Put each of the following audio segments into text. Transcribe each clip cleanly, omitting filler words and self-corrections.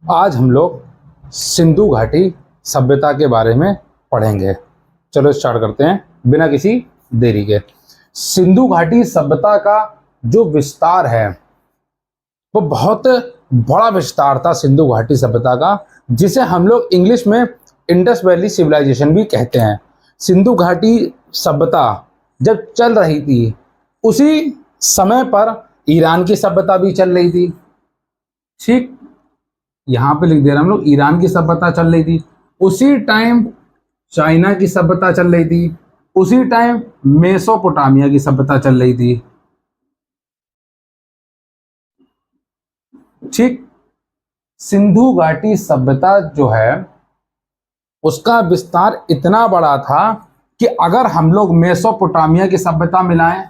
आज हम लोग सिंधु घाटी सभ्यता के बारे में पढ़ेंगे। चलो स्टार्ट करते हैं बिना किसी देरी के। सिंधु घाटी सभ्यता का जो विस्तार है वो बहुत बड़ा विस्तार था सिंधु घाटी सभ्यता का, जिसे हम लोग इंग्लिश में इंडस वैली सिविलाइजेशन भी कहते हैं। सिंधु घाटी सभ्यता जब चल रही थी उसी समय पर ईरान की सभ्यता भी चल रही थी। ठीक, यहाँ पे लिख दे रहे हम लोग, ईरान की सभ्यता चल रही थी उसी टाइम, चाइना की सभ्यता चल रही थी उसी टाइम, मेसोपोटामिया की सभ्यता चल रही थी। ठीक, सिंधु घाटी सभ्यता जो है उसका विस्तार इतना बड़ा था कि अगर हम लोग मेसोपोटामिया की सभ्यता मिलाएं,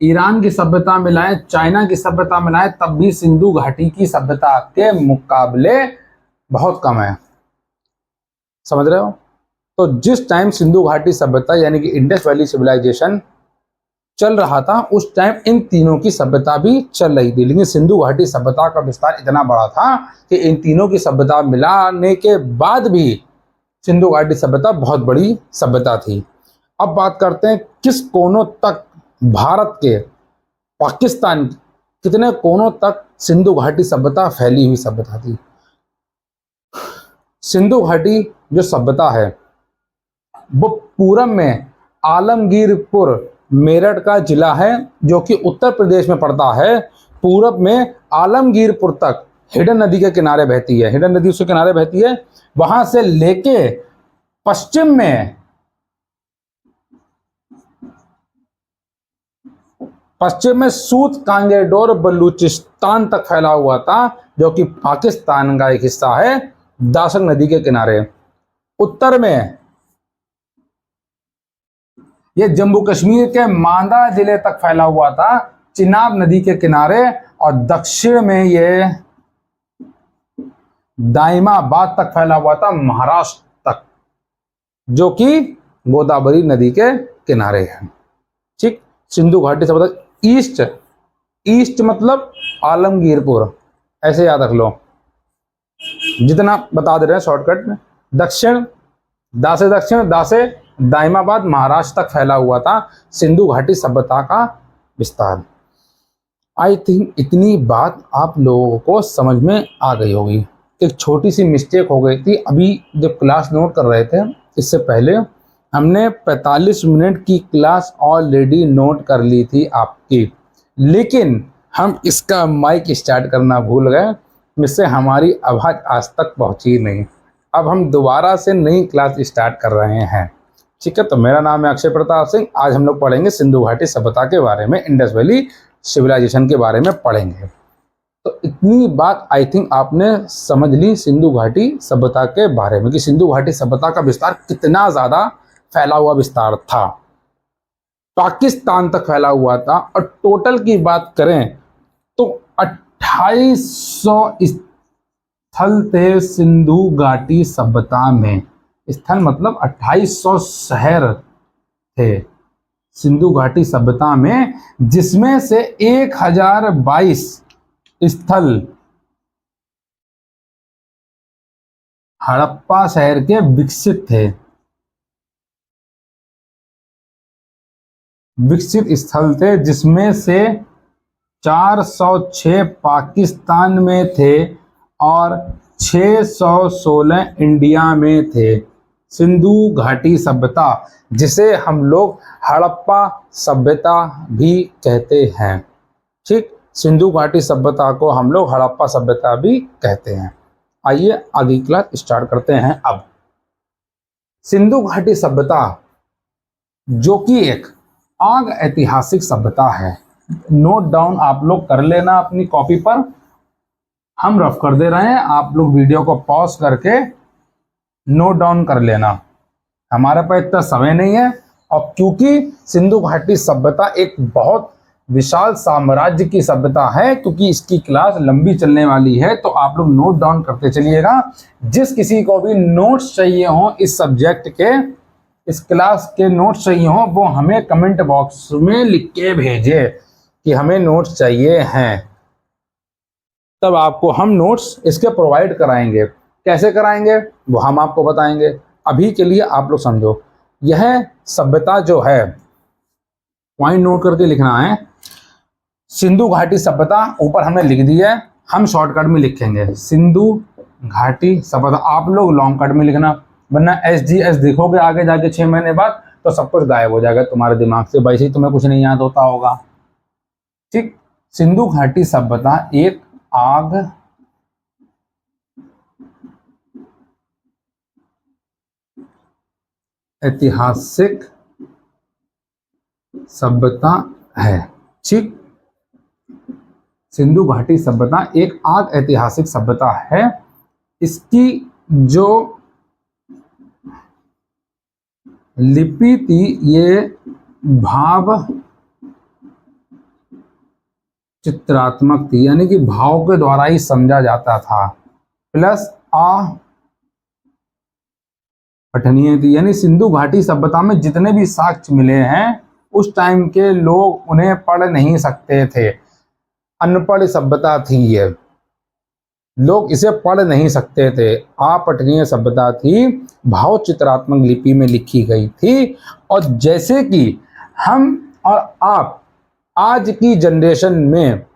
ईरान की सभ्यता मिलाएं, चाइना की सभ्यता मिलाएं, तब भी सिंधु घाटी की सभ्यता के मुकाबले बहुत कम है। समझ रहे हो? तो जिस टाइम सिंधु घाटी सभ्यता यानी कि इंडस वैली सिविलाइजेशन चल रहा था उस टाइम इन तीनों की सभ्यता भी चल रही थी, लेकिन सिंधु घाटी सभ्यता का विस्तार इतना बड़ा था कि इन तीनों की सभ्यता मिलाने के बाद भी सिंधु घाटी सभ्यता बहुत बड़ी सभ्यता थी। अब बात करते हैं किस कोनों तक भारत के, पाकिस्तान कितने कोनों तक सिंधु घाटी सभ्यता फैली हुई सभ्यता थी। सिंधु घाटी जो सभ्यता है वो पूरब में आलमगीरपुर मेरठ का जिला है जो कि उत्तर प्रदेश में पड़ता है। पूरब में आलमगीरपुर तक हिडन नदी के किनारे बहती है, हिडन नदी उसके किनारे बहती है। वहां से लेके पश्चिम में सूत कांगेडोर बलूचिस्तान तक फैला हुआ था जो कि पाकिस्तान का एक हिस्सा है, दाशक नदी के किनारे। उत्तर में ये जम्मू कश्मीर के मांदा जिले तक फैला हुआ था, चिनाब नदी के किनारे। और दक्षिण में ये दाइमाबाद तक फैला हुआ था, महाराष्ट्र तक, जो कि गोदावरी नदी के किनारे है। ठीक, सिंधु घाटी सभ्यता ईस्ट मतलब आलमगीरपुर, ऐसे याद रख लो, जितना बता दे रहे हैं शॉर्टकट में। दक्षिण, दासे दाइमाबाद महाराष्ट्र तक फैला हुआ था सिंधु घाटी सभ्यता का विस्तार। आई थिंक इतनी बात आप लोगों को समझ में आ गई होगी। एक छोटी सी मिस्टेक हो गई थी, अभी जब क्लास नोट कर रहे थे इससे पहले हमने 45 मिनट की क्लास ऑलरेडी नोट कर ली थी आपकी, लेकिन हम इसका माइक स्टार्ट करना भूल गए, जिससे हमारी आवाज़ आज तक पहुंची नहीं। अब हम दोबारा से नई क्लास स्टार्ट कर रहे हैं। ठीक है, तो मेरा नाम है अक्षय प्रताप सिंह। आज हम लोग पढ़ेंगे सिंधु घाटी सभ्यता के बारे में, इंडस वैली सिविलाइजेशन के बारे में पढ़ेंगे। तो इतनी बात आई थिंक आपने समझ ली सिंधु घाटी सभ्यता के बारे में कि सिंधु घाटी सभ्यता का विस्तार कितना ज़्यादा फैला हुआ विस्तार था, पाकिस्तान तक फैला हुआ था। और टोटल की बात करें तो 2800 स्थल थे सिंधु घाटी सभ्यता में। स्थल मतलब 2800 शहर थे सिंधु घाटी सभ्यता में, जिसमें से 1022 स्थल हड़प्पा शहर के विकसित थे, विकसित स्थल थे, जिसमें से 406 पाकिस्तान में थे और 616 इंडिया में थे। सिंधु घाटी सभ्यता, जिसे हम लोग हड़प्पा सभ्यता भी कहते हैं। ठीक, सिंधु घाटी सभ्यता को हम लोग हड़प्पा सभ्यता भी कहते हैं। आइए आगे क्लास स्टार्ट करते हैं। अब सिंधु घाटी सभ्यता जो कि एक आग ऐतिहासिक सभ्यता है, नोट डाउन आप लोग कर लेना अपनी कॉपी पर, हम रफ कर दे रहे हैं, आप लोग वीडियो को पॉज करके नोट डाउन कर लेना। हमारे पास इतना समय नहीं है, और क्योंकि सिंधु घाटी सभ्यता एक बहुत विशाल साम्राज्य की सभ्यता है, क्योंकि इसकी क्लास लंबी चलने वाली है, तो आप लोग नोट डाउन करते चलिएगा। जिस किसी को भी नोट्स चाहिए हो इस सब्जेक्ट के, इस क्लास के नोट्स चाहिए हो, वो हमें कमेंट बॉक्स में लिख के भेजे कि हमें नोट्स चाहिए हैं। तब आपको हम नोट्स इसके प्रोवाइड कराएंगे। कैसे कराएंगे वो हम आपको बताएंगे। अभी के लिए आप लोग समझो, यह सभ्यता जो है, पॉइंट नोट करके लिखना है, सिंधु घाटी सभ्यता ऊपर हमने लिख दी है, हम शॉर्टकट में लिखेंगे सिंधु घाटी सभ्यता। आप लोग लॉन्ग कट में लिखना, वरना SGS देखोगे आगे जाके 6 महीने बाद तो सब कुछ गायब हो जाएगा तुम्हारे दिमाग से, वैसे ही तुम्हें कुछ नहीं याद होता होगा। ठीक, सिंधु घाटी सभ्यता एक आग ऐतिहासिक सभ्यता है। ठीक, सिंधु घाटी सभ्यता एक आग ऐतिहासिक सभ्यता है। इसकी जो लिपि थी ये भाव चित्रात्मक थी, यानी कि भाव के द्वारा ही समझा जाता था, प्लस पठनीय थी। यानी सिंधु घाटी सभ्यता में जितने भी साक्ष्य मिले हैं उस टाइम के लोग उन्हें पढ़ नहीं सकते थे, अनपढ़ सभ्यता थी ये, लोग इसे पढ़ नहीं सकते थे। अपठनीय सभ्यता थी, भाव चित्रात्मक लिपि में लिखी गई थी। और जैसे कि हम और आप आज की जनरेशन में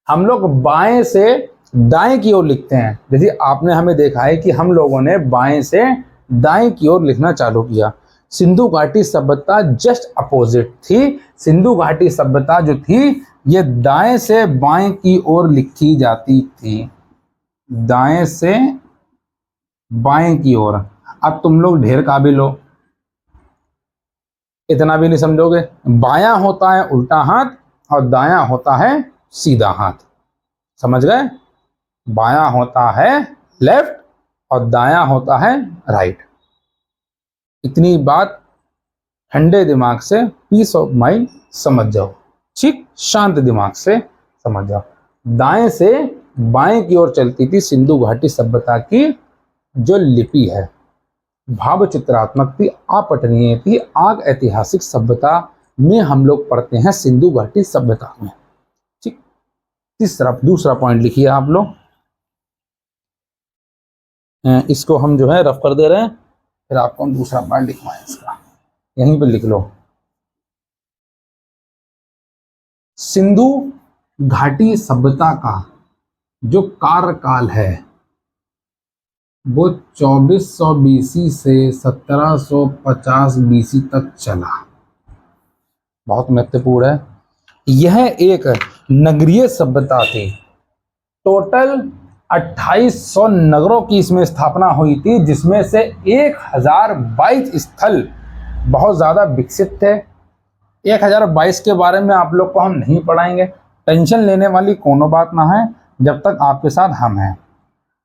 हम लोग बाएं से दाएं की ओर लिखते हैं, जैसे आपने हमें देखा है कि हम लोगों ने बाएं से दाएं की ओर लिखना चालू किया। सिंधु घाटी सभ्यता जस्ट अपोजिट थी। सिंधु घाटी सभ्यता जो थी ये दाएं से बाएं की ओर लिखी जाती थी, दाएं से बाएं की ओर। अब तुम लोग ढेर काबिल हो, इतना भी नहीं समझोगे। बायां होता है उल्टा हाथ और दायां होता है सीधा हाथ, समझ गए? बायां होता है लेफ्ट और दायां होता है राइट। इतनी बात ठंडे दिमाग से, पीस ऑफ माइंड समझ जाओ। ठीक, शांत दिमाग से समझ जाओ। दाएं से बाएं की ओर चलती थी सिंधु घाटी सभ्यता की जो लिपि है, भाव चित्रात्मक थी, अपठनीय थी, आग ऐतिहासिक सभ्यता में हम लोग पढ़ते हैं सिंधु घाटी सभ्यता में। ठीक, दूसरा पॉइंट लिखिए आप लोग, इसको हम जो है रफ कर दे रहे हैं, फिर आपको हम दूसरा पॉइंट लिखवाएं इसका, यहीं पे लिख लो। सिंधु घाटी सभ्यता का जो कार्यकाल है वो 2400 BC से 1750 BC तक चला। बहुत महत्वपूर्ण है। यह एक नगरीय सभ्यता थी। टोटल 2800 नगरों की इसमें स्थापना हुई थी, जिसमें से 1022 स्थल बहुत ज्यादा विकसित थे। 1022 के बारे में आप लोग को हम नहीं पढ़ाएंगे, टेंशन लेने वाली कोनो बात ना है जब तक आपके साथ हम हैं।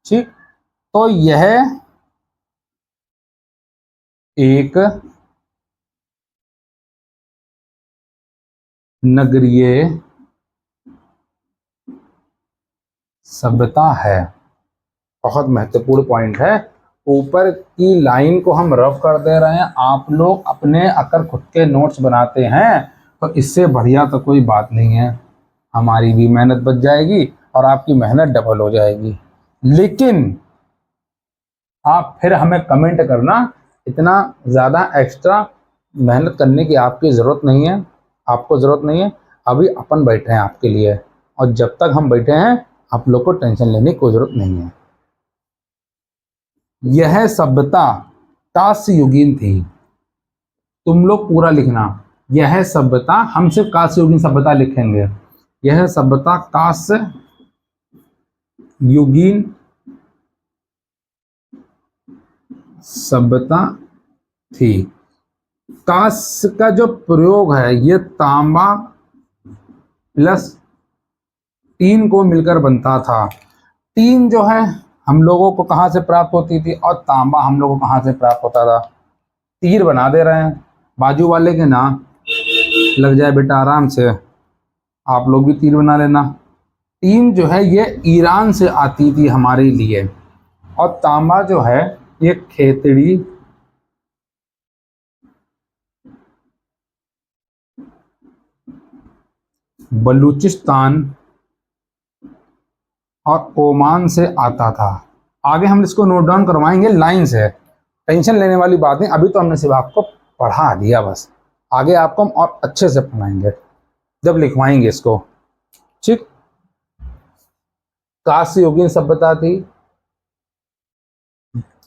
ठीक, तो यह एक नगरीय सभ्यता है। बहुत महत्वपूर्ण पॉइंट है। ऊपर की लाइन को हम रफ कर दे रहे हैं, आप लोग अपने अगर खुद के नोट्स बनाते हैं तो इससे बढ़िया तो कोई बात नहीं है। हमारी भी मेहनत बच जाएगी और आपकी मेहनत डबल हो जाएगी। लेकिन आप फिर हमें कमेंट करना, इतना ज़्यादा एक्स्ट्रा मेहनत करने की आपकी ज़रूरत नहीं है, आपको ज़रूरत नहीं है। अभी अपन बैठे हैं आपके लिए, और जब तक हम बैठे हैं आप लोग को टेंशन लेने की कोई ज़रूरत नहीं है। यह सभ्यता कांस्य युगीन थी। तुम लोग पूरा लिखना, यह सभ्यता, हम सिर्फ कांस्य युगीन सभ्यता लिखेंगे। यह सभ्यता कांस्य युगीन सभ्यता थी। कांस्य का जो प्रयोग है ये तांबा प्लस टीन को मिलकर बनता था। टीन जो है हम लोगों को कहाँ से प्राप्त होती थी और तांबा हम लोगों को कहाँ से प्राप्त होता था। तीर बना दे रहे हैं बाजू वाले के ना, लग जाए बेटा आराम से, आप लोग भी तीर बना लेना। टीन जो है ये ईरान से आती थी हमारे लिए, और तांबा जो है ये खेतड़ी बलूचिस्तान और ओमान से आता था। आगे हम इसको नोट डाउन करवाएंगे लाइन से, टेंशन लेने वाली बात नहीं, अभी तो हमने सिर्फ आपको पढ़ा दिया बस, आगे आपको हम और अच्छे से पढ़ाएंगे जब लिखवाएंगे इसको। ठीक, कांस्य युगीन सभ्यता थी।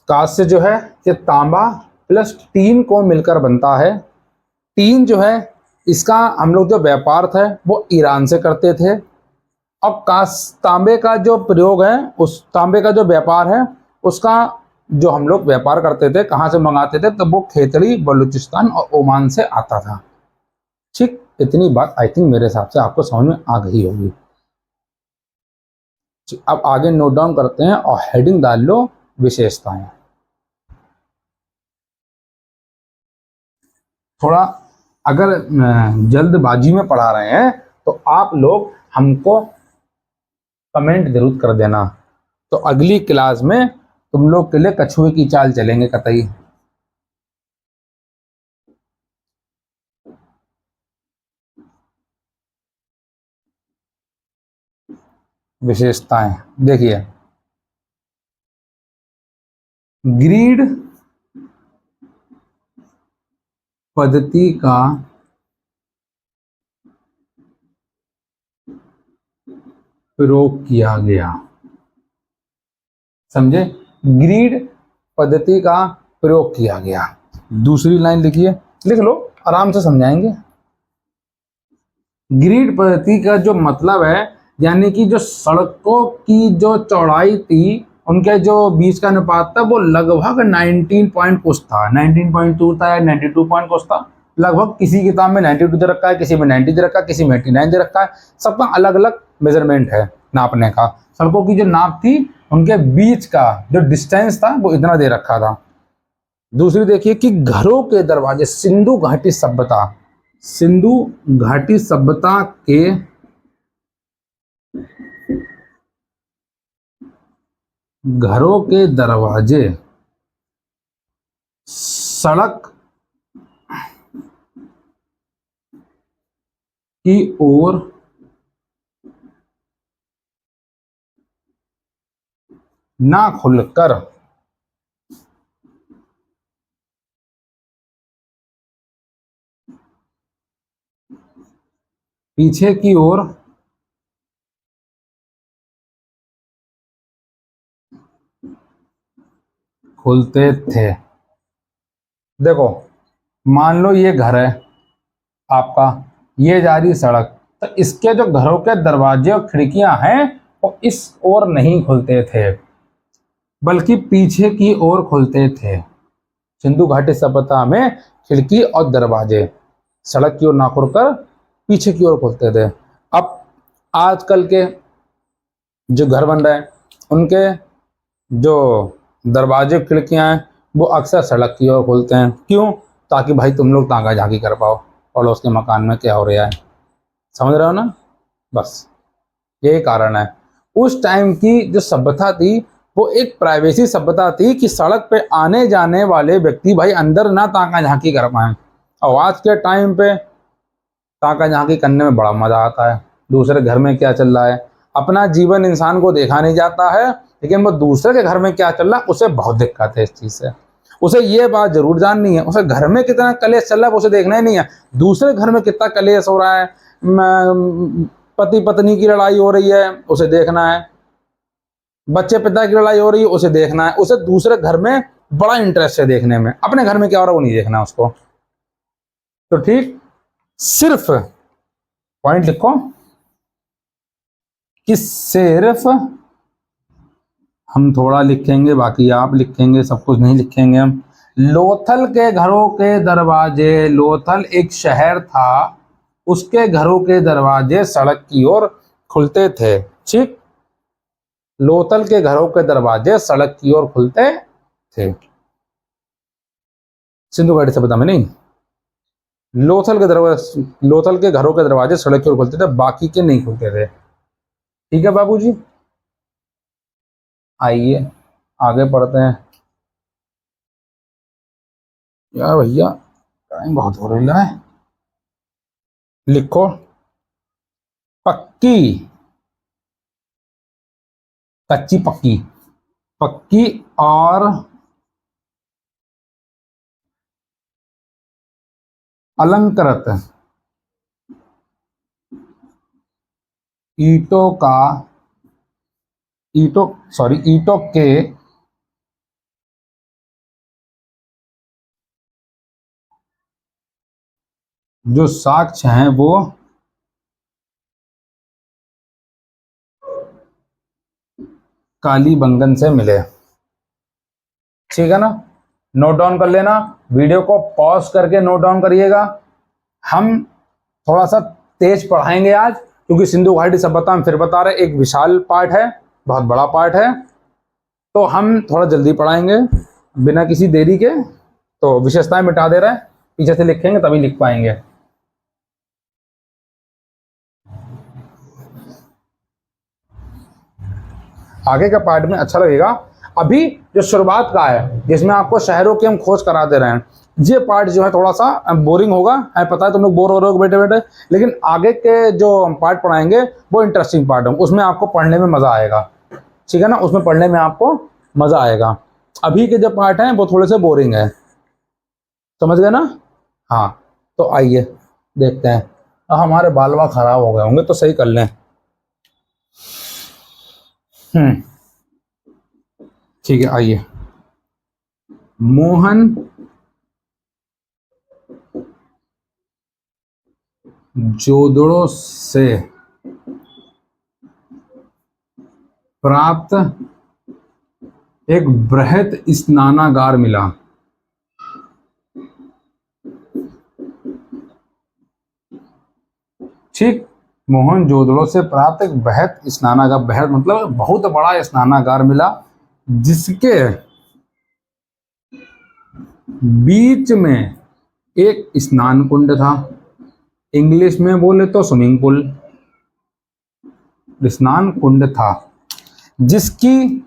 कांस्य जो है ये तांबा प्लस टीन को मिलकर बनता है। टीन जो है इसका हम लोग जो व्यापार था वो ईरान से करते थे। अब तांबे का जो प्रयोग है, उस तांबे का जो व्यापार है उसका जो हम लोग व्यापार करते थे कहाँ से मंगाते थे, तब वो खेतड़ी, बलूचिस्तान और ओमान से आता था। ठीक, इतनी बात आई थिंक मेरे हिसाब से आपको समझ में आ गई होगी। अब आगे नोट डाउन करते हैं और हेडिंग डाल लो विशेषताएं। थोड़ा अगर जल्दबाजी में पढ़ा रहे हैं तो आप लोग हमको कमेंट जरूर कर देना, तो अगली क्लास में तुम लोग के लिए कछुए की चाल चलेंगे कतई। विशेषताएं देखिए, ग्रीड पद्धति का प्रयोग किया गया। समझे, ग्रीड पद्धति का प्रयोग किया गया। दूसरी लाइन लिखिए, लिख लो, आराम से समझाएंगे। ग्रिड पद्धति का जो मतलब है, यानी कि जो सड़कों की जो चौड़ाई थी उनके जो बीच का अनुपात था वो लगभग 19 पॉइंट कुछ था, 19.2 था या 92 पॉइंट कुछ था लगभग। किसी किताब में 92 दे रखा है, किसी में 90 दे रखा है, किसी में 89 दे रखा है। सबका अलग अलग मेजरमेंट है नापने का। सड़कों की जो नाप थी उनके बीच का जो डिस्टेंस था वो इतना दे रखा था। दूसरी देखिए कि घरों के दरवाजे, सिंधु घाटी सभ्यता, सिंधु घाटी सभ्यता के घरों के दरवाजे सड़क की ओर ना खुलकर पीछे की ओर खुलते थे। देखो, मान लो ये घर है आपका, ये जा रही सड़क, तो इसके जो घरों के दरवाजे और खिड़कियां हैं वो इस ओर नहीं खुलते थे बल्कि पीछे की ओर खुलते थे। सिंधु घाटी सभ्यता में खिड़की और दरवाजे सड़क की ओर ना खुलकर पीछे की ओर खुलते थे। अब आजकल के जो घर बन रहे हैं उनके जो दरवाजे खिड़कियां हैं वो अक्सर सड़क की ओर खुलते हैं। क्यों? ताकि भाई तुम लोग ताका झाकी कर पाओ पड़ोस के मकान में क्या हो रहा है। समझ रहे हो ना? बस यही कारण है। उस टाइम की जो सभ्यता थी वो एक प्राइवेसी सभ्यता थी कि सड़क पे आने जाने वाले व्यक्ति भाई अंदर ना ताका झांकी कर पाए। और आज के टाइम पे ताका झांकी करने में बड़ा मजा आता है। दूसरे घर में क्या चल रहा है, अपना जीवन इंसान को देखा नहीं जाता है, लेकिन वो दूसरे के घर में क्या चल रहा है उसे बहुत दिक्कत है इस चीज से। उसे ये बात जरूर जाननी है, उसे घर में कितना कलेश चल रहा है उसे देखना ही नहीं है। दूसरे घर में कितना कलेश हो रहा है, पति पत्नी की लड़ाई हो रही है उसे देखना है, बच्चे पिता की लड़ाई हो रही है उसे देखना है। उसे दूसरे घर में बड़ा इंटरेस्ट है देखने में, अपने घर में क्या हो रहा है वो नहीं देखना उसको। तो ठीक, सिर्फ पॉइंट लिखो कि सिर्फ, हम थोड़ा लिखेंगे बाकी आप लिखेंगे, सब कुछ नहीं लिखेंगे हम। लोथल के घरों के दरवाजे, लोथल एक शहर था, उसके घरों के दरवाजे सड़क की ओर खुलते थे। ठीक, लोथल के घरों के दरवाजे सड़क की ओर खुलते थे। सिंधु घाटी सभ्यता में नहीं, लोथल के दरवाजे, लोथल के घरों के दरवाजे सड़क की ओर खुलते थे, बाकी के नहीं खुलते थे। ठीक है बाबूजी, आइए आगे पढ़ते हैं। यार भैया टाइम बहुत हो रहा है। लिखो, पक्की कच्ची पक्की, पक्की और अलंकृत ईंटों के जो साक्ष्य हैं वो कालीबंगन से मिले। ठीक है ना, नोट डाउन कर लेना, वीडियो को पॉज करके नोट डाउन करिएगा। हम थोड़ा सा तेज पढ़ाएंगे आज, क्योंकि सिंधु घाटी सभ्यता हम फिर बता रहे एक विशाल पार्ट है, बहुत बड़ा पार्ट है, तो हम थोड़ा जल्दी पढ़ाएंगे बिना किसी देरी के। तो विशेषताएं मिटा दे रहे हैं, पीछे से लिखेंगे तभी लिख पाएंगे। आगे का पार्ट में अच्छा लगेगा। अभी जो शुरुआत का है, जिसमें आपको शहरों की हम खोज करा दे रहे हैं, ये पार्ट जो है थोड़ा सा बोरिंग होगा, है पता है, तुम लोग बोर हो रहे हो बैठे बैठे, लेकिन आगे के जो पार्ट पढ़ाएंगे वो इंटरेस्टिंग पार्ट है, उसमें आपको पढ़ने में मजा आएगा। ठीक है ना, उसमें पढ़ने में आपको मजा आएगा। अभी के जो पार्ट हैं वो थोड़े से बोरिंग है, समझ गए ना। हाँ, तो आइए देखते हैं। हमारे बालवा खराब हो गए होंगे तो सही कर लें। ठीक है, आइए। मोहन जोदड़ो से प्राप्त एक बृहत स्नानागार मिला। ठीक, मोहनजोदड़ो से प्राप्त एक बृहत स्नानागार, बृहत मतलब बहुत बड़ा स्नानागार मिला, जिसके बीच में एक स्नान कुंड था, इंग्लिश में बोले तो स्विमिंग पूल, स्नान कुंड था, जिसकी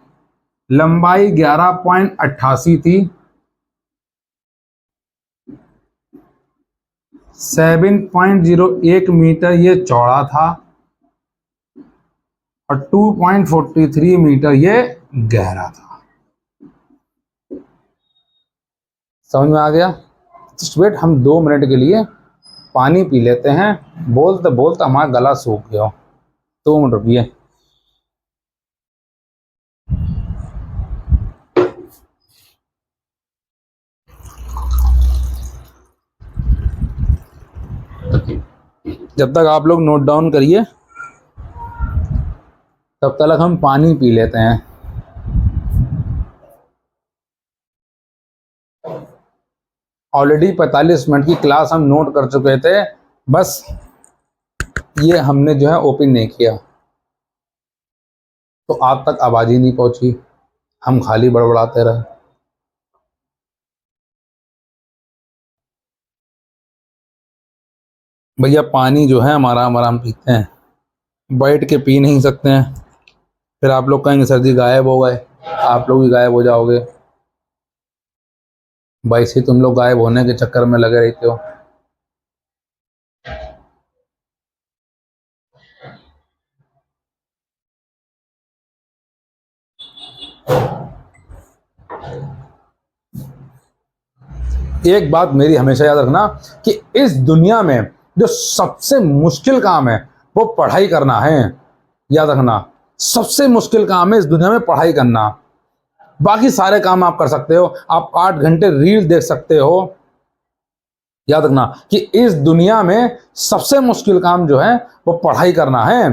लंबाई 11.88 थी, 7.01 मीटर ये चौड़ा था, और 2.43 मीटर ये गहरा था। समझ में आ गया? जस्ट वेट, हम 2 मिनट के लिए पानी पी लेते हैं, बोलते बोलते हमारा गला सूख गया। 2 मिनट रुकिए। जब तक आप लोग नोट डाउन करिए, तब तक हम पानी पी लेते हैं। ऑलरेडी 45 मिनट की क्लास हम नोट कर चुके थे, बस ये हमने जो है ओपन नहीं किया, तो आप तक आवाज ही नहीं पहुंची, हम खाली बड़बड़ाते रहे। भैया पानी जो है हम आराम आराम पीते हैं, बैठ के पी नहीं सकते हैं, फिर आप लोग कहेंगे सर जी गायब हो गए, आप लोग भी गायब हो जाओगे। वैसे तुम लोग गायब होने के चक्कर में लगे रहते हो। एक बात मेरी हमेशा याद रखना कि इस दुनिया में जो सबसे मुश्किल काम है वो पढ़ाई करना है। याद रखना, सबसे मुश्किल काम है इस दुनिया में पढ़ाई करना। बाकी सारे काम आप कर सकते हो, आप 8 घंटे रील देख सकते हो। याद रखना कि इस दुनिया में सबसे मुश्किल काम जो है वो पढ़ाई करना है।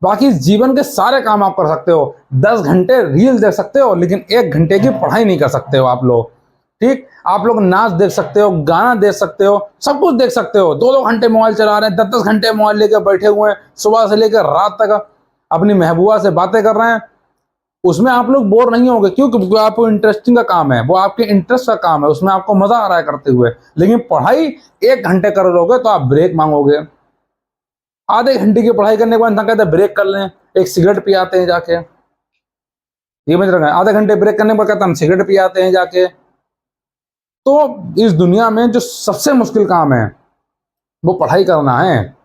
बाकी जीवन के सारे काम आप कर सकते हो, 10 घंटे रील देख सकते हो, लेकिन 1 घंटे की पढ़ाई नहीं कर सकते हो आप लोग। ठीक, आप लोग नाच देख सकते हो, गाना देख सकते हो, सब कुछ देख सकते हो। 2-2 घंटे मोबाइल चला रहे हैं, 10-10 घंटे मोबाइल लेकर बैठे हुए हैं, सुबह से लेकर रात तक अपनी महबूबा से बातें कर रहे हैं। उसमें आप लोग बोर नहीं होंगे, क्यों? क्योंकि आपको इंटरेस्टिंग का काम है, वो आपके इंटरेस्ट का काम है, उसमें आपको मजा आ रहा है करते हुए। लेकिन पढ़ाई 1 घंटे कर लोगे तो आप ब्रेक मांगोगे। आधे घंटे की पढ़ाई करने के बाद इंसान कहते हैं ब्रेक कर लें, एक सिगरेट पी आते हैं जाके। ये समझ रहे हैं? आधे घंटे ब्रेक करने के बाद कहते हैं हम सिगरेट पी आते हैं जाके। तो इस दुनिया में जो सबसे मुश्किल काम है वो पढ़ाई करना है।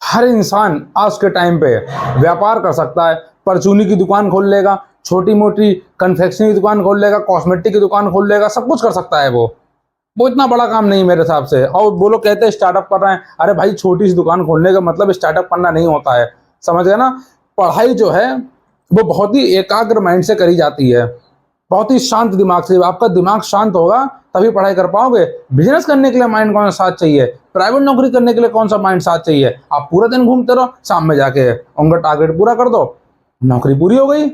हर इंसान आज के टाइम पे व्यापार कर सकता है, परचूनी की दुकान खोल लेगा, छोटी मोटी कन्फेक्शनरी की दुकान खोल लेगा, कॉस्मेटिक की दुकान खोल लेगा, सब कुछ कर सकता है वो इतना बड़ा काम नहीं मेरे हिसाब से। और वो लोग कहते हैं स्टार्टअप कर रहे हैं, अरे भाई छोटी सी दुकान खोलने का मतलब स्टार्टअप करना नहीं होता है, समझ गए ना। पढ़ाई जो है वो बहुत ही एकाग्र माइंड से करी जाती है, बहुत ही शांत दिमाग से। आपका दिमाग शांत होगा तभी पढ़ाई कर पाओगे। बिजनेस करने के लिए माइंड कौन सा साथ चाहिए, प्राइवेट नौकरी करने के लिए कौन सा माइंड साथ चाहिए। आप पूरा दिन घूमते रहो, शाम में जाके उनका टारगेट पूरा कर दो, नौकरी पूरी हो गई।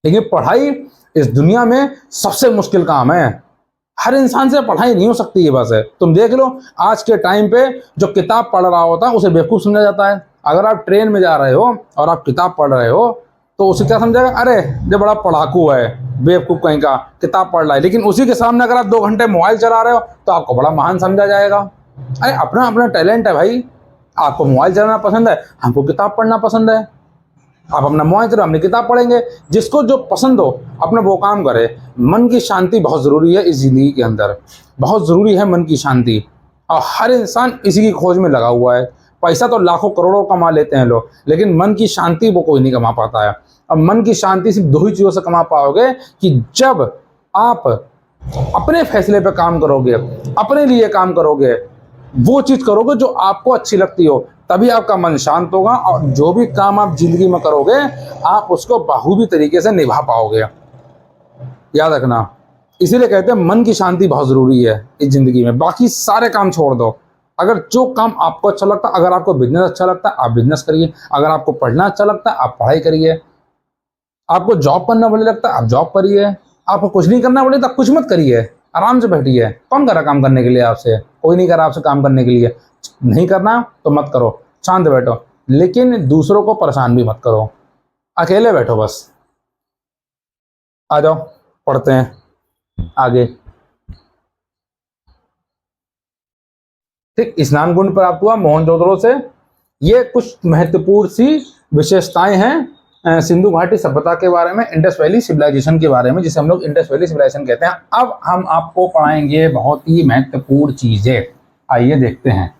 लेकिन पढ़ाई इस दुनिया में सबसे मुश्किल काम है, हर इंसान से पढ़ाई नहीं हो सकती है। बस है, तुम देख लो आज के टाइम पे जो किताब पढ़ रहा होता है उसे बेवकूफ समझा जाता है। अगर आप ट्रेन में जा रहे हो और आप किताब पढ़ रहे हो तो उसे क्या समझेगा, अरे ये बड़ा पढ़ाकू है, बेवकूफ कहीं का, किताब पढ़ रहा है। लेकिन उसी के सामने अगर आप 2 घंटे मोबाइल चला रहे हो तो आपको बड़ा महान समझा जाएगा। अरे अपना अपना टैलेंट है भाई, आपको मोबाइल चलाना पसंद है, हमको किताब पढ़ना पसंद है। आप अपना मोबाइल चलाओ, हमने किताब पढ़ेंगे। जिसको जो पसंद हो अपना वो काम करे। मन की शांति बहुत ज़रूरी है इस ज़िंदगी के अंदर, बहुत ज़रूरी है मन की शांति। और हर इंसान इसी की खोज में लगा हुआ है। पैसा तो लाखों करोड़ों कमा लेते हैं लोग, लेकिन मन की शांति वो कोई नहीं कमा पाता है। अब मन की शांति सिर्फ 2 ही चीज़ों से कमा पाओगे, कि जब आप अपने फैसले पे काम करोगे, अपने लिए काम करोगे, वो चीज़ करोगे जो आपको अच्छी लगती हो, तभी आपका मन शांत होगा और जो भी काम आप जिंदगी में करोगे आप उसको बखूबी तरीके से निभा पाओगे। याद रखना, इसीलिए कहते हैं मन की शांति बहुत ज़रूरी है इस ज़िंदगी में। बाकी सारे काम छोड़ दो, अगर जो काम आपको अच्छा लगता है, अगर आपको बिजनेस अच्छा लगता है आप बिजनेस करिए, अगर आपको पढ़ना अच्छा लगता है आप पढ़ाई करिए, आपको जॉब करना बढ़िया लगता है आप जॉब करिए, आपको कुछ नहीं करना बढ़िया तो कुछ मत करिए, आराम से बैठिए। कौन करा काम करने के लिए आपसे, कोई नहीं करा आपसे काम करने के लिए। नहीं करना तो मत करो, शांत बैठो, लेकिन दूसरों को परेशान भी मत करो, अकेले बैठो बस। आ जाओ पढ़ते हैं आगे। ठीक, स्नान कुंड प्राप्त हुआ मोहनजोदड़ो से। ये कुछ महत्वपूर्ण सी विशेषताएं हैं सिंधु घाटी सभ्यता के बारे में, इंडस वैली सिविलाइजेशन के बारे में, जिसे हम लोग इंडस वैली सिविलाइजेशन कहते हैं। अब हम आपको पढ़ाएंगे बहुत ही महत्वपूर्ण चीजें, आइए देखते हैं।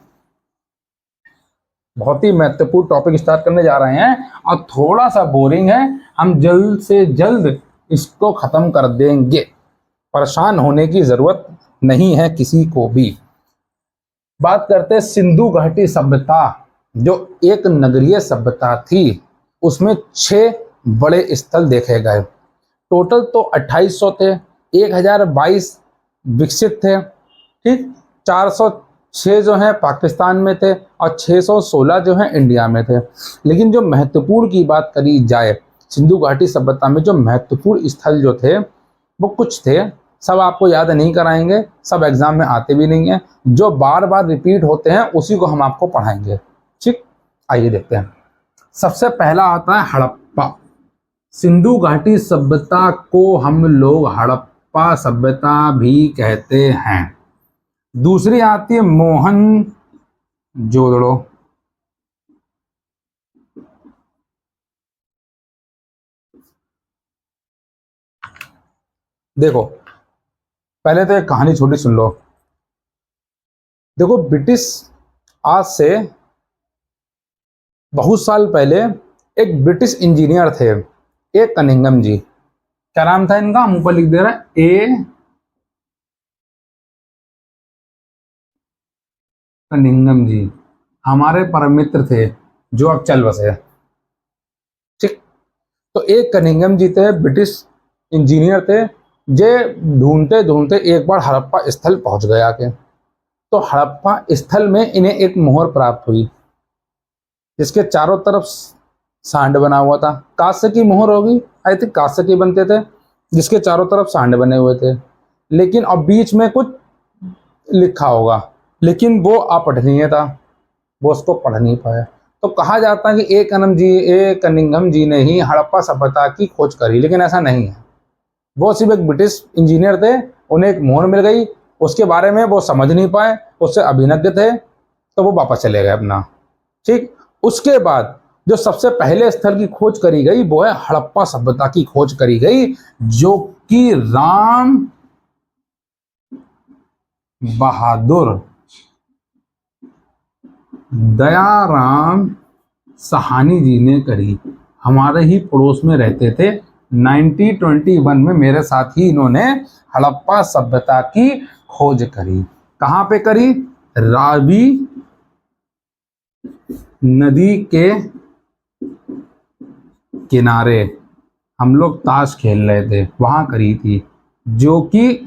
बहुत ही महत्वपूर्ण टॉपिक स्टार्ट करने जा रहे हैं और थोड़ा सा बोरिंग है, हम जल्द से जल्द इसको खत्म कर देंगे। परेशान होने की जरूरत नहीं है किसी को भी। बात करते हैं सिंधु घाटी सभ्यता, जो एक नगरीय सभ्यता थी, उसमें 6 बड़े स्थल देखे गए। टोटल तो 2800 थे, 1022 विकसित थे, ठीक, 406 जो है पाकिस्तान में थे और 616 जो है इंडिया में थे। लेकिन जो महत्वपूर्ण की बात करी जाए, सिंधु घाटी सभ्यता में जो महत्वपूर्ण स्थल जो थे वो कुछ थे, सब आपको याद नहीं कराएंगे, सब एग्जाम में आते भी नहीं है, जो बार बार रिपीट होते हैं उसी को हम आपको पढ़ाएंगे। ठीक, आइए देखते हैं। सबसे पहला आता है हड़प्पा। सिंधु घाटी सभ्यता को हम लोग हड़प्पा सभ्यता भी कहते हैं। दूसरी आती है मोहनजोदड़ो। देखो पहले तो एक कहानी छोटी सुन लो। देखो ब्रिटिश आज से बहुत साल पहले एक ब्रिटिश इंजीनियर थे, ए कनिंघम जी। क्या नाम था इनका, हम ऊपर लिख दे रहे हैं, ए कनिंघम जी। हमारे परम मित्र थे जो अब चल बसे। ठीक, तो एक कनिंघम जी थे, ब्रिटिश इंजीनियर थे, जे ढूंढते ढूंढते एक बार हड़प्पा स्थल पहुंच गए आके। तो हड़प्पा स्थल में इन्हें एक मोहर प्राप्त हुई, जिसके चारों तरफ सांड बना हुआ था। कांस्य की मोहर होगी, आई थिंक कांस्य की बनते थे, जिसके चारों तरफ सांड बने हुए थे। लेकिन अब बीच में कुछ लिखा होगा, लेकिन वो अपठनीय था, वो उसको पढ़ नहीं पाया। तो कहा जाता है कि ए कनिंघम जी ने ही हड़प्पा सभ्यता की खोज करी, लेकिन ऐसा नहीं है। वो सिर्फ एक ब्रिटिश इंजीनियर थे, उन्हें एक मोहर मिल गई, उसके बारे में वो समझ नहीं पाए, उससे अभिज्ञ थे, तो वो वापस चले गए अपना। ठीक, उसके बाद जो सबसे पहले स्थल की खोज करी गई वो है हड़प्पा सभ्यता की खोज करी गई, जो कि राम बहादुर दयाराम सहानी जी ने करी। हमारे ही पड़ोस में रहते थे। 1921 में मेरे साथ ही इन्होंने हड़प्पा सभ्यता की खोज करी। कहाँ पे करी? रावी नदी के किनारे हम लोग ताश खेल रहे थे, वहां करी थी, जो कि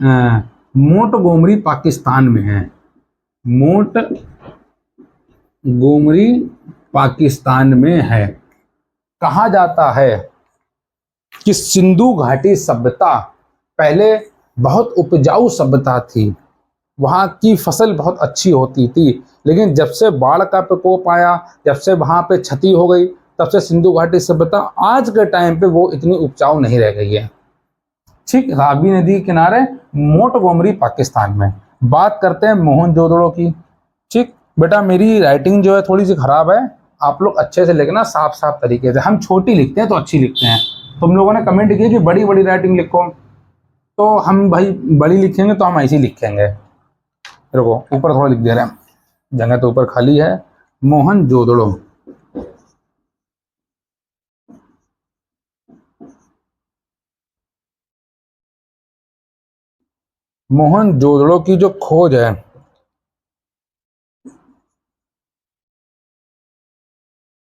मोंटगोमरी पाकिस्तान में है। मोंटगोमरी पाकिस्तान में है। कहा जाता है कि सिंधु घाटी सभ्यता पहले बहुत उपजाऊ सभ्यता थी, वहाँ की फसल बहुत अच्छी होती थी, लेकिन जब से बाढ़ का प्रकोप आया, जब से वहाँ पे क्षति हो गई, तब से सिंधु घाटी सभ्यता आज के टाइम पे वो इतनी उपजाऊ नहीं रह गई है। ठीक, रावी नदी के किनारे मोंटगोमरी पाकिस्तान में। बात करते हैं मोहनजोदड़ो की। ठीक बेटा, मेरी राइटिंग जो है थोड़ी सी खराब है, आप लोग अच्छे से लिखना, साफ साफ तरीके से। हम छोटी लिखते हैं तो अच्छी लिखते हैं। तुम लोगों ने कमेंट किया कि बड़ी बड़ी राइटिंग लिखो, तो हम भाई बड़ी लिखेंगे तो हम ऐसे ही लिखेंगे। देखो ऊपर थोड़ा लिख दे रहे हैं, जगह तो ऊपर खाली है। मोहनजोदड़ो। मोहनजोदड़ो की जो खोज है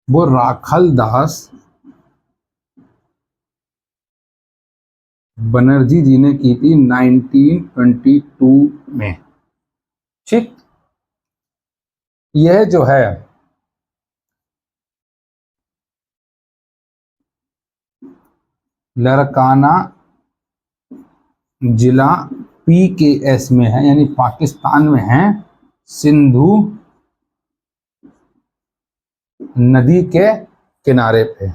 वो राखल दास बनर्जी जी ने की थी 1922 में। ठीक, यह जो है लड़काना जिला PKS में है, यानी पाकिस्तान में है, सिंधु नदी के किनारे पे।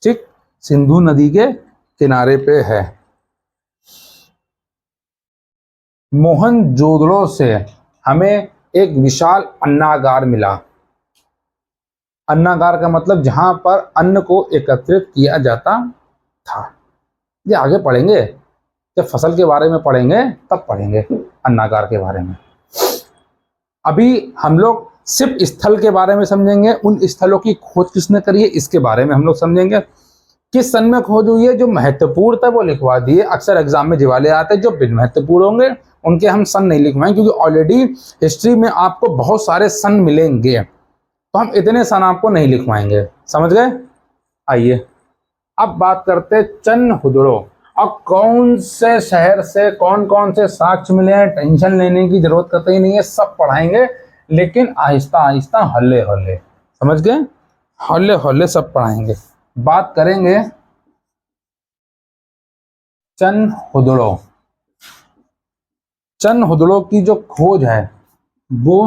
ठीक, सिंधु नदी के किनारे पे है। मोहनजोदड़ो से हमें एक विशाल अन्नागार मिला। अन्नागार का मतलब जहां पर अन्न को एकत्रित किया जाता था। ये आगे पढ़ेंगे, जब फसल के बारे में पढ़ेंगे तब पढ़ेंगे अन्नागार के बारे में। अभी हम लोग सिर्फ स्थल के बारे में समझेंगे, उन स्थलों की खोज किसने करी है इसके बारे में हम लोग समझेंगे। किस सन में खोज हुई है, जो महत्वपूर्ण था वो लिखवा दिए। अक्सर एग्जाम में जिवाले आते हैं, जो बिन महत्वपूर्ण होंगे उनके हम सन नहीं लिखवाएंगे, क्योंकि ऑलरेडी हिस्ट्री में आपको बहुत सारे सन मिलेंगे, तो हम इतने सन आपको नहीं लिखवाएंगे। समझ गए? आइए अब बात करते हैं चनहुदड़ो। अब कौन से शहर से कौन कौन से साक्ष्य मिले हैं, टेंशन लेने की जरूरत कतई नहीं है, सब पढ़ाएंगे, लेकिन आहिस्ता आहिस्ता, हल्ले हल्ले। समझ गए? हल्ले हल्ले सब पढ़ाएंगे। बात करेंगे चनहुदड़ो। चनहुदड़ो की जो खोज है वो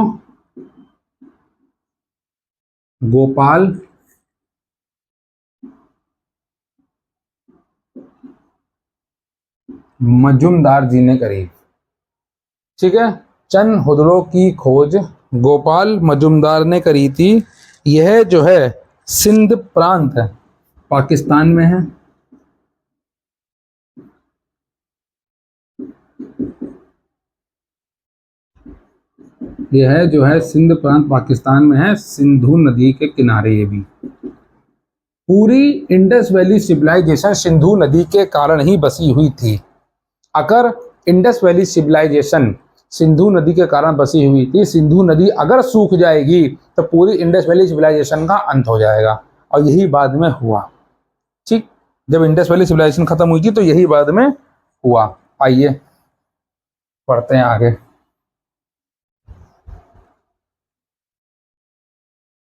गोपाल मजुमदार जी ने करी। ठीक है, चनहुदड़ो की खोज गोपाल मजुमदार ने करी थी। यह जो है सिंध प्रांत पाकिस्तान में है। यह जो है सिंध प्रांत पाकिस्तान में है, सिंधु नदी के किनारे। ये भी पूरी इंडस वैली सिविलाइजेशन सिंधु नदी के कारण ही बसी हुई थी। अगर इंडस वैली सिविलाइजेशन सिंधु नदी के कारण बसी हुई थी, सिंधु नदी अगर सूख जाएगी तो पूरी इंडस वैली सिविलाइजेशन का अंत हो जाएगा, और यही बाद में हुआ। ठीक, जब इंडस वैली सिविलाइजेशन खत्म हुई थी तो यही बाद में हुआ। आइए पढ़ते हैं आगे।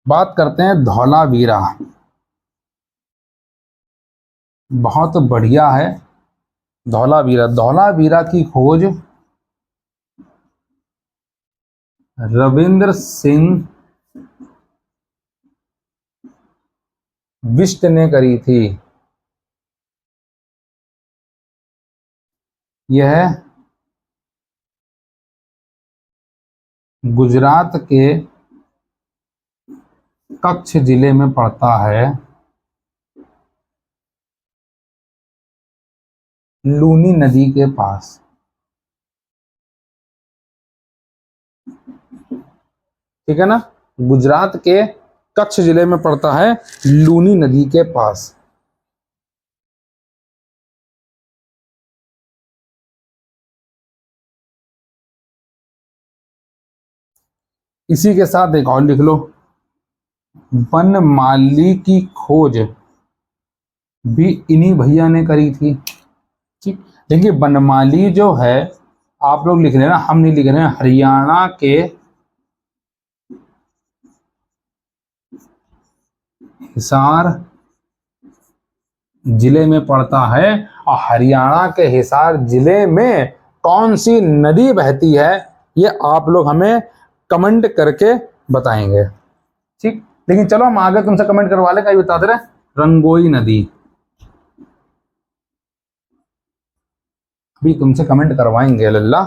बात करते हैं धौलावीरा। बहुत बढ़िया है धौलावीरा। धौलावीरा की खोज रविंद्र सिंह बिष्ट ने करी थी। यह गुजरात के कच्छ जिले में पड़ता है, लूनी नदी के पास। ठीक है ना, गुजरात के कच्छ जिले में पड़ता है, लूनी नदी के पास। इसी के साथ एक और लिख लो, बनमाली की खोज भी इन्हीं भैया ने करी थी। ठीक, देखिए बनमाली जो है, आप लोग लिख रहे हैं ना, हम नहीं लिख रहे हैं, हरियाणा के हिसार जिले में पड़ता है। और हरियाणा के हिसार जिले में कौन सी नदी बहती है, ये आप लोग हमें कमेंट करके बताएंगे। ठीक, लेकिन चलो हम आगे तुमसे कमेंट करवा ले, कहीं बता दे रहे, रंगोई नदी। अभी तुमसे कमेंट करवाएंगे लल्ला।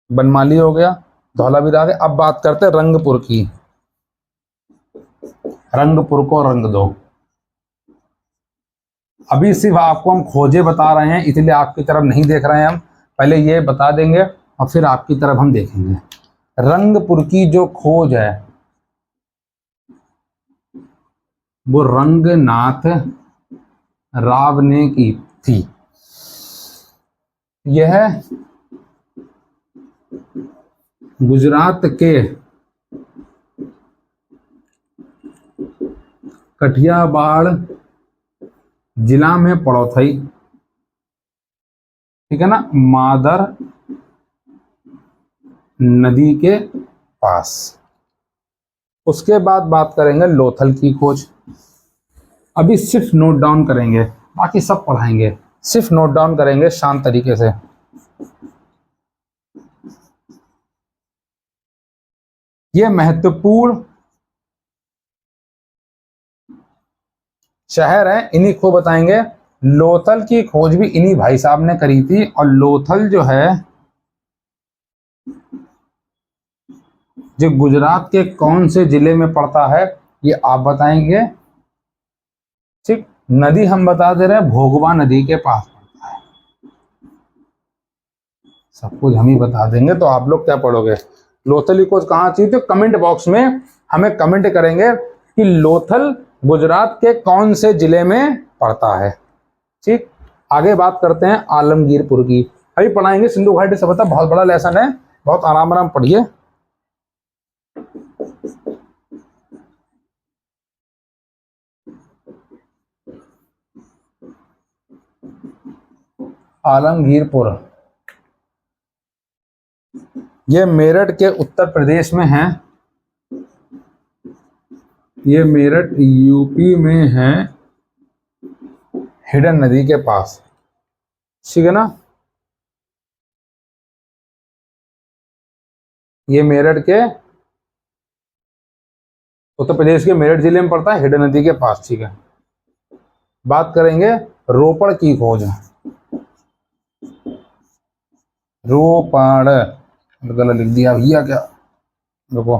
बनमाली हो गया, धौलावीरा आ गया, अब बात करते हैं रंगपुर की। रंगपुर को रंग दो। अभी सिर्फ आपको हम खोजे बता रहे हैं, इसलिए आपकी तरफ नहीं देख रहे हैं हम, पहले ये बता देंगे और फिर आपकी तरफ हम देखेंगे। रंगपुर की जो खोज है वो रंगनाथ राव ने की थी। यह गुजरात के कठियावाड़ जिला में पड़ोथई, ठीक है ना, मादर नदी के पास। उसके बाद बात करेंगे लोथल की खोज। अभी सिर्फ नोट डाउन करेंगे, बाकी सब पढ़ाएंगे, सिर्फ नोट डाउन करेंगे शांत तरीके से। ये महत्वपूर्ण शहर है, इन्हीं को बताएंगे। लोथल की खोज भी इन्हीं भाई साहब ने करी थी। और लोथल जो है, जो गुजरात के कौन से जिले में पड़ता है, ये आप बताएंगे। ठीक, नदी हम बता दे रहे हैं, भोगवा नदी के पास पड़ता है। सब कुछ हम ही बता देंगे तो आप लोग क्या पढ़ोगे। लोथल की खोज कहाँ चाहिए, तो कमेंट बॉक्स में हमें कमेंट करेंगे कि लोथल गुजरात के कौन से जिले में पड़ता है। ठीक, आगे बात करते हैं आलमगीरपुर की। अभी पढ़ाएंगे सिंधु घाटी सभ्यता, बहुत बड़ा लेसन है, बहुत आराम आराम पढ़िए। आलमगीरपुर ये मेरठ के उत्तर प्रदेश में है, ये मेरठ यूपी में है, हिडन नदी के पास। ठीक है ना, ये मेरठ के उत्तर प्रदेश के मेरठ जिले में पड़ता है, हिडन नदी के पास। ठीक है, बात करेंगे रोपड़ की खोज। रोपड़ गलत लिख दिया भैया, क्या देखो,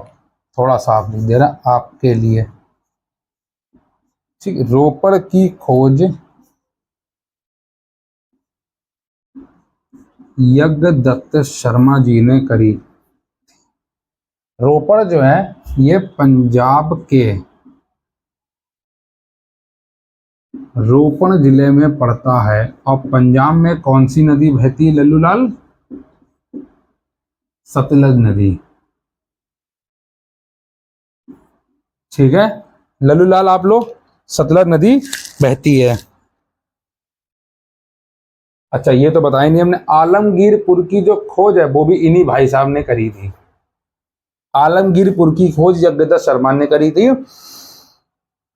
थोड़ा साफ लिख दे रहा आपके लिए। ठीक, रोपड़ की खोज यज्ञदत्त शर्मा जी ने करी। रोपड़ जो है ये पंजाब के रोपड़ जिले में पड़ता है। और पंजाब में कौन सी नदी बहती है लल्लू लाल, सतलज नदी। ठीक है लल्लू लाल, आप लोग, सतलज नदी बहती है। अच्छा ये तो बताया नहीं हमने, आलमगीरपुर की जो खोज है वो भी इन्हीं भाई साहब ने करी थी। आलमगीरपुर की खोज यज्ञदत्त शर्मा ने करी थी।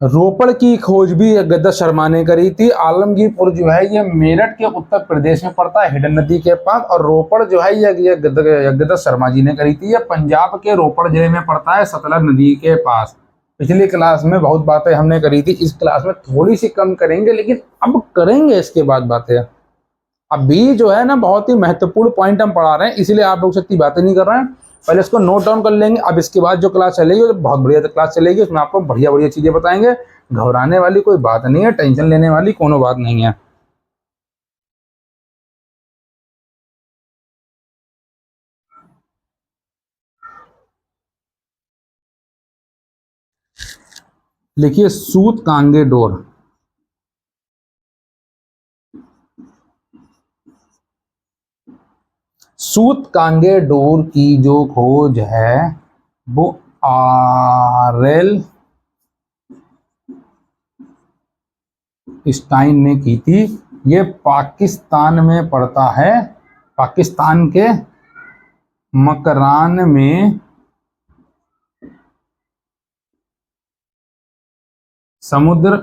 रोपड़ की खोज भी यज्ञदत्त शर्मा ने करी थी। आलमगीरपुर जो है ये मेरठ के उत्तर प्रदेश में पड़ता है, हिडन नदी के पास। और रोपड़ जो है ये यज्ञदत्त शर्मा जी ने करी थी। ये पंजाब के रोपड़ जिले में पड़ता है, सतलज नदी के पास। पिछली क्लास में बहुत बातें हमने करी थी, इस क्लास में थोड़ी सी कम करेंगे, लेकिन अब करेंगे इसके बाद बातें। अभी जो है ना बहुत ही महत्वपूर्ण पॉइंट हम पढ़ा रहे हैं, इसलिए आप लोग से इतनी बातें नहीं कर रहे हैं। पहले इसको नोट डाउन कर लेंगे, अब इसके बाद जो क्लास चलेगी वो बहुत बढ़िया क्लास चलेगी, उसमें आपको बढ़िया बढ़िया चीजें बताएंगे। घबराने वाली कोई बात नहीं है, टेंशन लेने वाली कोनो बात नहीं है। लिखिए सूत कांगे डोर। सूत कांगे डोर की जो खोज है वो आरएल स्टाइन ने की थी। ये पाकिस्तान में पड़ता है, पाकिस्तान के मकरान में समुद्र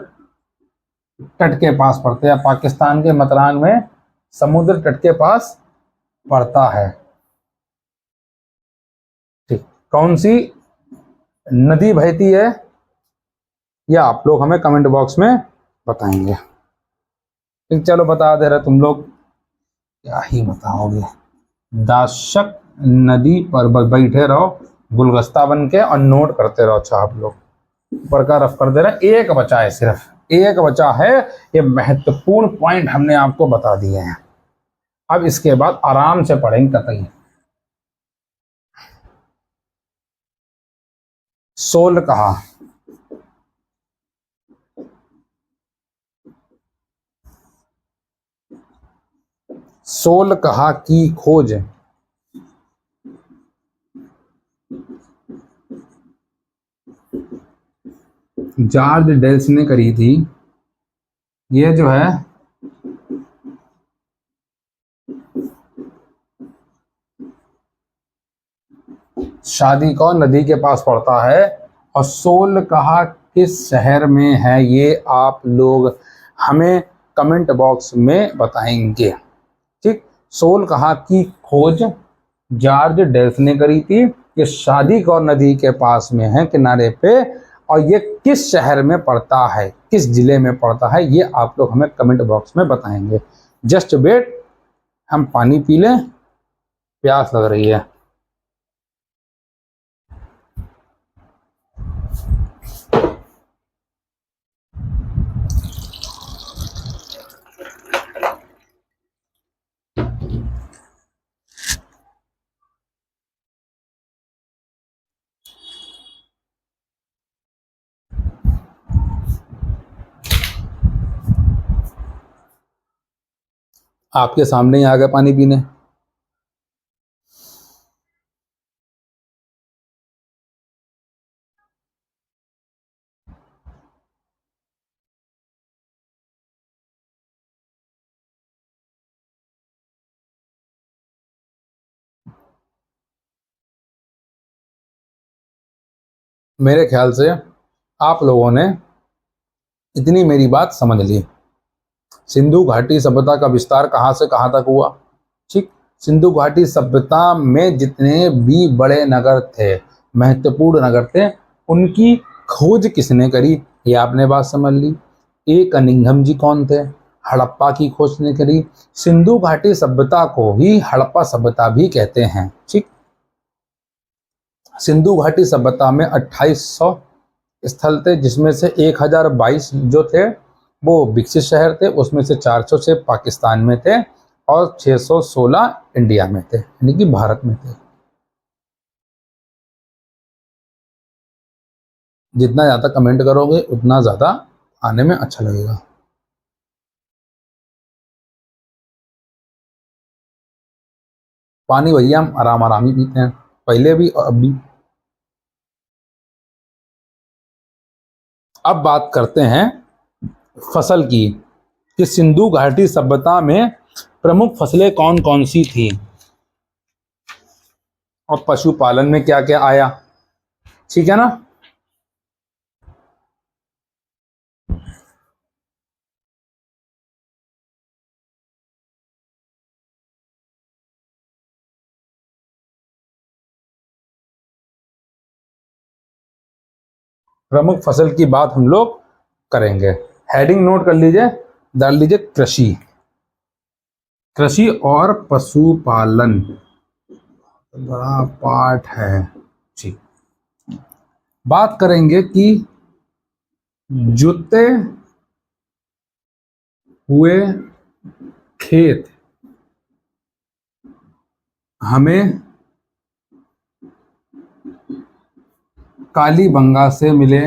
तट के पास पड़ते हैं। पाकिस्तान के मकरान में समुद्र तट के पास पड़ता है। ठीक, कौन सी नदी बहती है या आप लोग हमें कमेंट बॉक्स में बताएंगे। ठीक, चलो बता दे रहे तुम लोग, क्या ही बताओगे। दाशक नदी पर बस बैठे रहो गुलगस्ता बन के और नोट करते रहो। अच्छा आप लोग ऊपर का रफ कर दे रहे। एक बचा है, सिर्फ एक बचा है। ये महत्वपूर्ण पॉइंट हमने आपको बता दिए हैं। अब इसके बाद आराम से पढ़ेंगे कतई। सोल कहा, सोल कहा की खोज जॉर्ज डेल्स ने करी थी। ये जो है शादी कौर नदी के पास पड़ता है। और सोल कहा किस शहर में है, ये आप लोग हमें कमेंट बॉक्स में बताएंगे। ठीक, सोल कहा की खोज जॉर्ज डेल्स ने करी थी। ये शादी कौर नदी के पास में है, किनारे पे। और ये किस शहर में पड़ता है, किस जिले में पड़ता है, ये आप लोग हमें कमेंट बॉक्स में बताएंगे। जस्ट वेट, हम पानी पी लें, प्यास लग रही है। आपके सामने ही आ गया पानी पीने। मेरे ख्याल से आप लोगों ने इतनी मेरी बात समझ ली। सिंधु घाटी सभ्यता का विस्तार कहाँ से कहाँ तक हुआ। ठीक, सिंधु घाटी सभ्यता में जितने भी बड़े नगर थे, महत्वपूर्ण नगर थे, उनकी खोज किसने करी, ये आपने बात समझ ली। ए कनिंघम जी कौन थे, हड़प्पा की खोज ने करी। सिंधु घाटी सभ्यता को ही हड़प्पा सभ्यता भी कहते हैं। ठीक, सिंधु घाटी सभ्यता में 2800 स्थल थे, जिसमें से 1022 जो थे वो विकसित शहर थे, उसमें से 406 पाकिस्तान में थे और 616 इंडिया में थे, यानी कि भारत में थे। जितना ज़्यादा कमेंट करोगे उतना ज़्यादा आने में अच्छा लगेगा। पानी भैया हम आराम आराम ही पीते हैं, पहले भी और अब भी। अब बात करते हैं फसल की, कि सिंधु घाटी सभ्यता में प्रमुख फसलें कौन कौन सी थी और पशुपालन में क्या क्या आया। ठीक है ना। प्रमुख फसल की बात हम लोग करेंगे। हेडिंग नोट कर लीजिए, डाल लीजिए कृषि। कृषि और पशुपालन बड़ा पार्ट है। ठीक, बात करेंगे कि जुते हुए खेत हमें कालीबंगा से मिले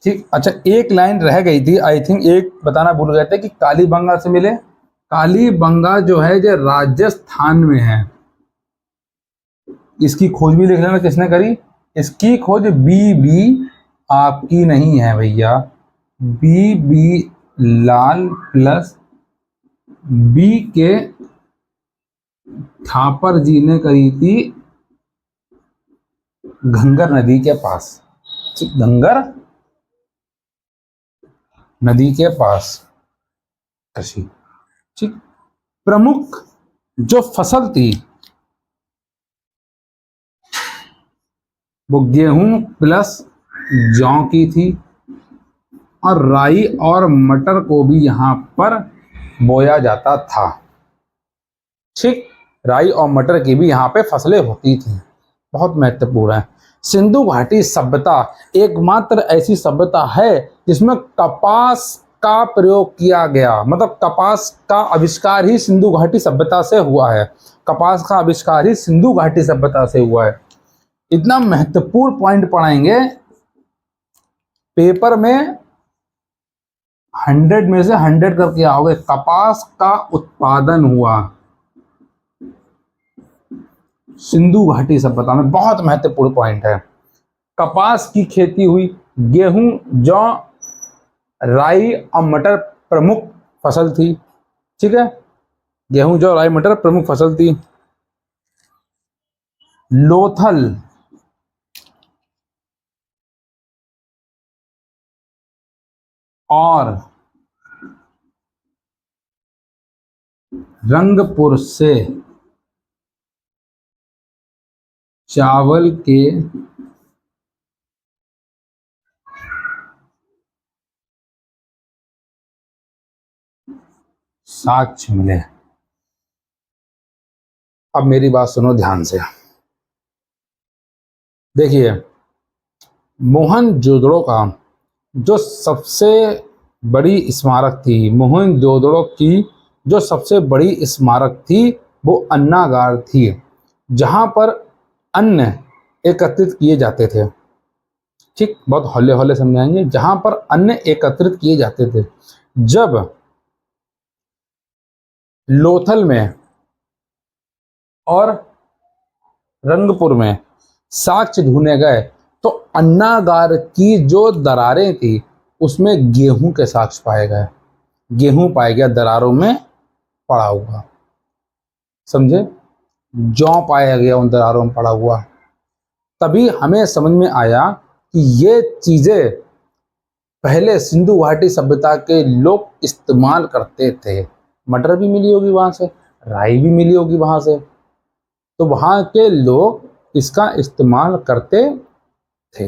ठीक, अच्छा एक लाइन रह गई थी, आई थिंक एक बताना भूल गए थे कि कालीबंगा से मिले। कालीबंगा जो है जो राजस्थान में है, इसकी खोज भी लिख लेना किसने करी। इसकी खोज बी आपकी नहीं है भैया, बी लाल प्लस बी के थापर जी ने करी थी घंगर नदी के पास। घंगर नदी के पास कृषि। ठीक, प्रमुख जो फसल थी वो गेहूं प्लस जौ की थी, और राई और मटर को भी यहां पर बोया जाता था। ठीक, राई और मटर की भी यहाँ पे फसलें होती थी। बहुत महत्वपूर्ण है। सिंधु घाटी सभ्यता एकमात्र ऐसी सभ्यता है जिसमें कपास का प्रयोग किया गया, मतलब कपास का आविष्कार ही सिंधु घाटी सभ्यता से हुआ है। कपास का आविष्कार ही सिंधु घाटी सभ्यता से हुआ है। इतना महत्वपूर्ण पॉइंट पढ़ाएंगे पेपर में, 100 में से 100 करके आओगे। कपास का उत्पादन हुआ सिंधु घाटी सभ्यता में, बहुत महत्वपूर्ण पॉइंट है। कपास की खेती हुई, गेहूं जौ राई और मटर प्रमुख फसल थी। ठीक है, गेहूं जौ राई मटर प्रमुख फसल थी। लोथल और रंगपुर से चावल के साक्ष्य मिले। अब मेरी बात सुनो ध्यान से। देखिए, मोहनजोदड़ो का जो सबसे बड़ी स्मारक थी, मोहनजोदड़ो की जो सबसे बड़ी स्मारक थी वो अन्नागार थी, जहां पर अन्न एकत्रित किए जाते थे। ठीक, बहुत हौले हौले समझाएंगे। जहां पर अन्न एकत्रित किए जाते थे, जब लोथल में और रंगपुर में साक्ष्य ढूंढे गए तो अन्नागार की जो दरारें थी उसमें गेहूं के साक्ष्य पाए गए। गेहूं पाया गया दरारों में पड़ा हुआ, समझे। जौ पाया गया उन दरारों में पड़ा हुआ। तभी हमें समझ में आया कि ये चीजें पहले सिंधु घाटी सभ्यता के लोग इस्तेमाल करते थे। मटर भी मिली होगी वहां से, राई भी मिली होगी वहां से, तो वहां के लोग इसका इस्तेमाल करते थे।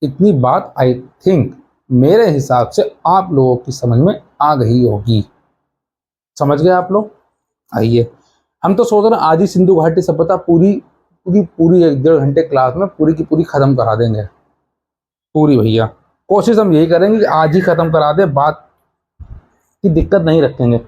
इतनी बात आई थिंक मेरे हिसाब से आप लोगों की समझ में आ गई होगी। समझ गए आप लोग। आइए, हम तो सोच रहे हैं आज ही सिंधु घाटी सभ्यता पूरी पूरी पूरी 1-1.5 घंटे क्लास में पूरी की पूरी खत्म करा देंगे। पूरी भैया, कोशिश हम यही करेंगे कि आज ही खत्म करा दे, बात की दिक्कत नहीं रखेंगे।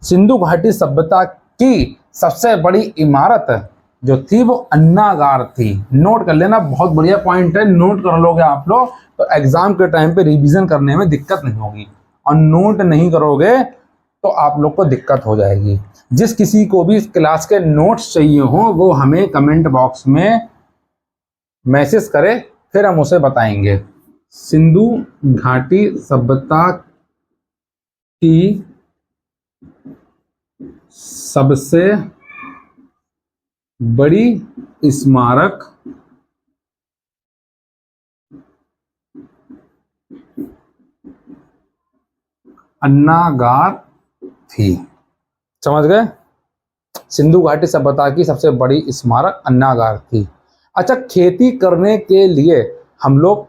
सिंधु घाटी सभ्यता की सबसे बड़ी इमारत जो थी वो अन्नागार थी। नोट कर लेना, बहुत बढ़िया पॉइंट है। नोट कर लोगे आप लोग तो एग्जाम के टाइम पे रिवीजन करने में दिक्कत नहीं होगी, और नोट नहीं करोगे तो आप लोग को दिक्कत हो जाएगी। जिस किसी को भी क्लास के नोट्स चाहिए हो वो हमें कमेंट बॉक्स में मैसेज करे, फिर हम उसे बताएंगे। सिंधु घाटी सभ्यता की सबसे बड़ी स्मारक अन्नागार थी। समझ गए। सिंधु घाटी सभ्यता की सबसे बड़ी स्मारक अन्नागार थी। अच्छा, खेती करने के लिए हम लोग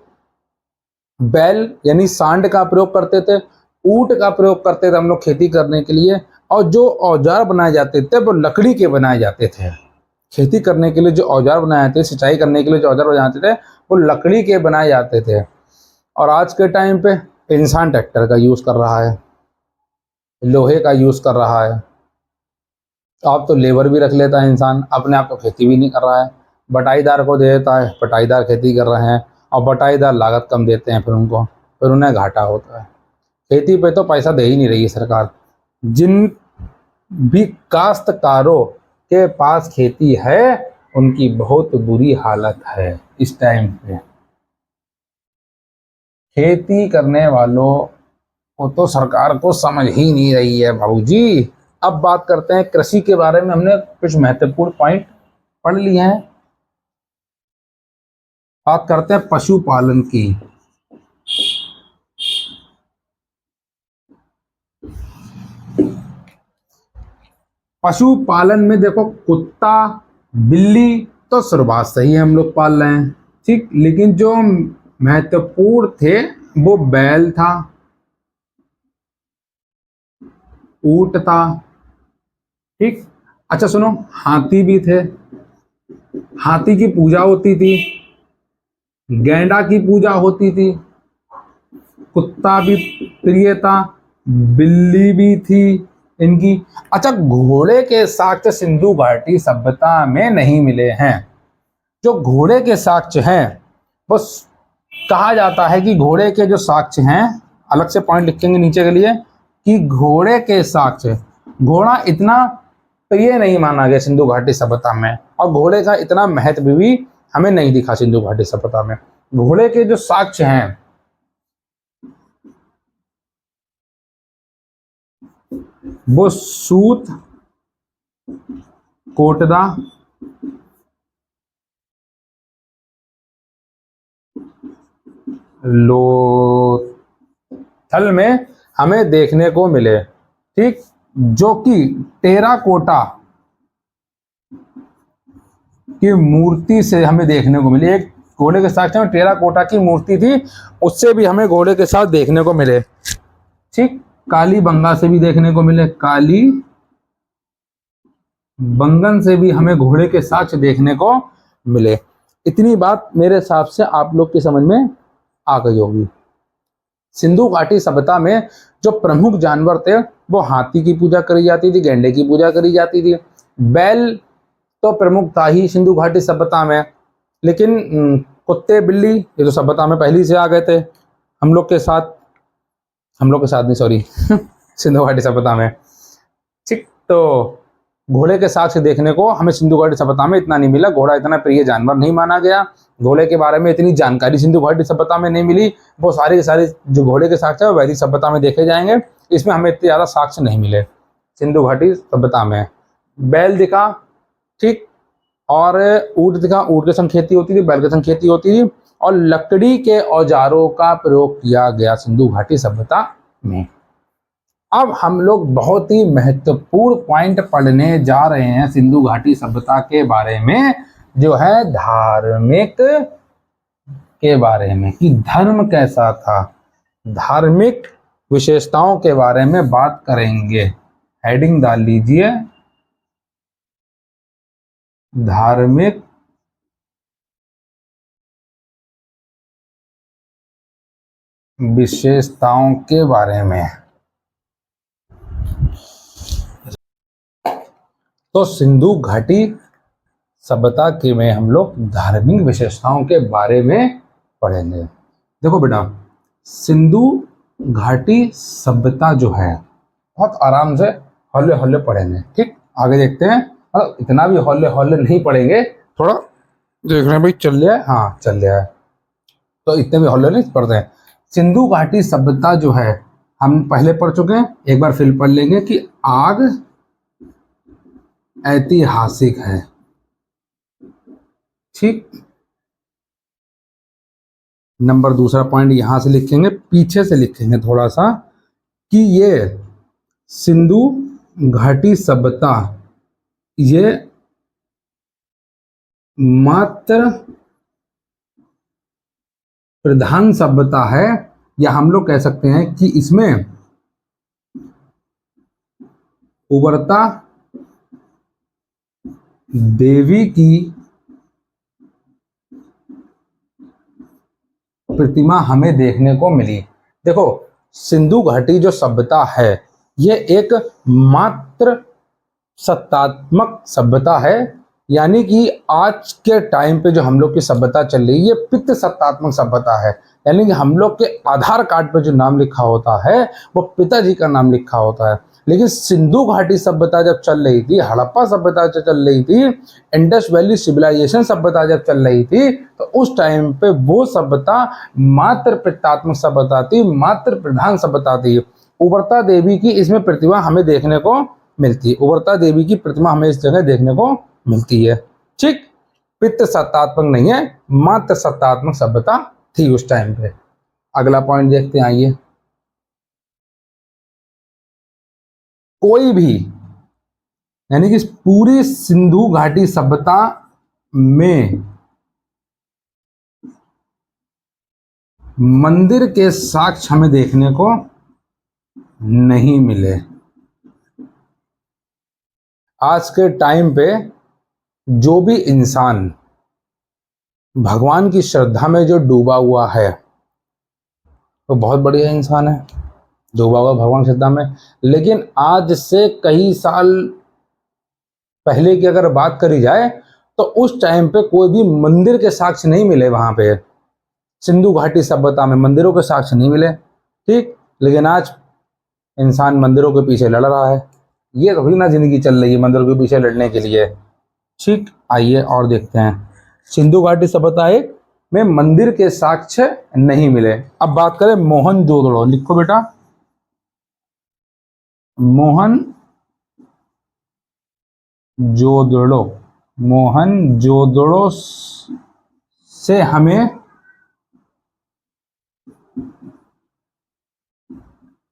बैल यानी सांड का प्रयोग करते थे, ऊंट का प्रयोग करते थे हम लोग खेती करने के लिए, और जो औजार बनाए जाते थे वो लकड़ी के बनाए जाते थे। खेती करने के लिए जो औजार बनाए जाते थे, सिंचाई करने के लिए जो औजार बनाए जाते थे वो लकड़ी के बनाए जाते थे। और आज के टाइम पे इंसान ट्रैक्टर का यूज कर रहा है, लोहे का यूज कर रहा है। अब तो लेबर भी रख लेता है इंसान, अपने आप तो खेती भी नहीं कर रहा है, बटाईदार को दे देता है, बटाईदार खेती कर रहे हैं। और बटाईदार लागत कम देते हैं, फिर उन्हें घाटा होता है। खेती पे तो पैसा दे ही नहीं रही है सरकार। जिन भी काश्तकारों के पास खेती है उनकी बहुत बुरी हालत है इस टाइम पे। खेती करने वालों को तो सरकार को समझ ही नहीं रही है बाबूजी। अब बात करते हैं कृषि के बारे में। हमने कुछ महत्वपूर्ण पॉइंट पढ़ लिए हैं। बात करते हैं पशुपालन की। पशुपालन में देखो, कुत्ता बिल्ली तो शुरुआत से ही हम लोग पाल रहे हैं, ठीक। लेकिन जो महत्वपूर्ण थे वो बैल था, ऊंट था, ठीक। अच्छा सुनो, हाथी भी थे, हाथी की पूजा होती थी, गैंडा की पूजा होती थी, कुत्ता भी प्रिय था, बिल्ली भी थी इनकी। अच्छा, घोड़े के साक्ष्य सिंधु घाटी सभ्यता में नहीं मिले हैं। जो घोड़े के साक्ष्य हैं वो कहा जाता है कि घोड़े के जो साक्ष्य हैं, अलग से पॉइंट लिखेंगे नीचे के लिए, कि घोड़े के साक्ष्य, घोड़ा इतना प्रिय नहीं माना गया सिंधु घाटी सभ्यता में, और घोड़े का इतना महत्व भी हमें नहीं दिखा सिंधु घाटी सभ्यता में। घोड़े के जो साक्ष्य हैं वो सूत, कोटदा, लोथल में हमें देखने को मिले, ठीक। जो कि टेराकोटा की मूर्ति से हमें देखने को मिली। एक घोड़े के साक्ष्य में टेराकोटा की मूर्ति थी, उससे भी हमें घोड़े के साथ देखने को मिले, ठीक। काली बंगा से भी देखने को मिले, काली बंगन से भी हमें घोड़े के साक्ष्य देखने को मिले। इतनी बात मेरे हिसाब से आप लोग की समझ में आ गई होगी। सिंधु घाटी सभ्यता में जो प्रमुख जानवर थे वो हाथी की पूजा करी जाती थी, गैंडे की पूजा करी जाती थी। बैल तो प्रमुख था ही सिंधु घाटी सभ्यता में, लेकिन कुत्ते बिल्ली ये तो सभ्यता में पहले से आ गए थे हम लोग के साथ नहीं, सॉरी सिंधु घाटी सभ्यता में, ठीक। तो घोड़े के साक्ष्य देखने को हमें सिंधु घाटी सभ्यता में इतना नहीं मिला। घोड़ा इतना प्रिय जानवर नहीं माना गया, घोड़े के बारे में इतनी जानकारी सिंधु घाटी सभ्यता में नहीं मिली। वो सारे के सारे जो घोड़े के साक्ष्य है वो वैदिक सभ्यता में देखे जाएंगे, इसमें हमें इतने ज़्यादा साक्ष्य नहीं मिले सिंधु घाटी सभ्यता में। बैल दिखा, ठीक, और ऊँट दिखा, ऊँट के संग खेती होती थी, बैल के संग खेती होती थी, और लकड़ी के औजारों का प्रयोग किया गया सिंधु घाटी सभ्यता में। अब हम लोग बहुत ही महत्वपूर्ण पॉइंट पढ़ने जा रहे हैं सिंधु घाटी सभ्यता के बारे में, जो है धार्मिक के बारे में, कि धर्म कैसा था। धार्मिक विशेषताओं के बारे में बात करेंगे। हेडिंग डाल लीजिए, धार्मिक विशेषताओं के बारे में। तो सिंधु घाटी सभ्यता के में हम लोग धार्मिक विशेषताओं के बारे में पढ़ेंगे। देखो बेटा, सिंधु घाटी सभ्यता जो है बहुत आराम से हौले हौले पढ़ेंगे, ठीक। आगे देखते हैं, इतना भी हौले हौले नहीं पढ़ेंगे, थोड़ा देख रहे हैं भाई चल रहा है, हाँ चल रहा है, तो इतने भी हौले नहीं पढ़ते हैं। सिंधु घाटी सभ्यता जो है हम पहले पढ़ चुके हैं, एक बार फिर पढ़ लेंगे कि आग ऐतिहासिक है, ठीक। नंबर दूसरा पॉइंट यहां से लिखेंगे, पीछे से लिखेंगे थोड़ा सा, कि ये सिंधु घाटी सभ्यता ये मात्र प्रधान सभ्यता है, या हम लोग कह सकते हैं कि इसमें उबरता देवी की प्रतिमा हमें देखने को मिली। देखो, सिंधु घाटी जो सभ्यता है ये एक मात्र सत्तात्मक सभ्यता है, यानी कि आज के टाइम पे जो हम लोग की सभ्यता चल रही है ये पित्त सत्तात्मक सभ्यता है। यानी कि हम लोग के आधार कार्ड पे जो नाम लिखा होता है वो पिताजी का नाम लिखा होता है। लेकिन सिंधु घाटी सभ्यता जब चल रही थी, हड़प्पा सभ्यता जब चल रही थी, इंडस वैली सिविलाइजेशन सभ्यता जब चल रही थी, तो उस टाइम पे वो सभ्यता मात्र पित्तात्मक सभ्यता थी, मात्र प्रधान सभ्यता थी। उबरता देवी की इसमें प्रतिभा हमें देखने को मिलती है। उबरता देवी की प्रतिमा हमें इस जगह देखने को मिलती है। ठीक, पित्त सत्तात्मक नहीं है, मात्र सत्तात्मक सभ्यता थी उस टाइम पे। अगला पॉइंट देखते हैं, आइए। कोई भी, यानी कि पूरी सिंधु घाटी सभ्यता में मंदिर के साक्ष्य हमें देखने को नहीं मिले। आज के टाइम पे जो भी इंसान भगवान की श्रद्धा में जो डूबा हुआ है वो बहुत बढ़िया इंसान है, डूबा हुआ भगवान की श्रद्धा में। लेकिन आज से कई साल पहले की अगर बात करी जाए तो उस टाइम पे कोई भी मंदिर के साक्ष्य नहीं मिले। वहां पे सिंधु घाटी सभ्यता में मंदिरों के साक्ष्य नहीं मिले। ठीक, लेकिन आज इंसान मंदिरों के पीछे लड़ रहा है। ये थोड़ी ना जिंदगी चल रही है मंदिरों के पीछे लड़ने के लिए। ठीक, आइए और देखते हैं। सिंधु घाटी सभ्यता एक में मंदिर के साक्ष्य नहीं मिले। अब बात करें मोहनजोदड़ो, लिखो बेटा, मोहनजोदड़ो। मोहनजोदड़ो से हमें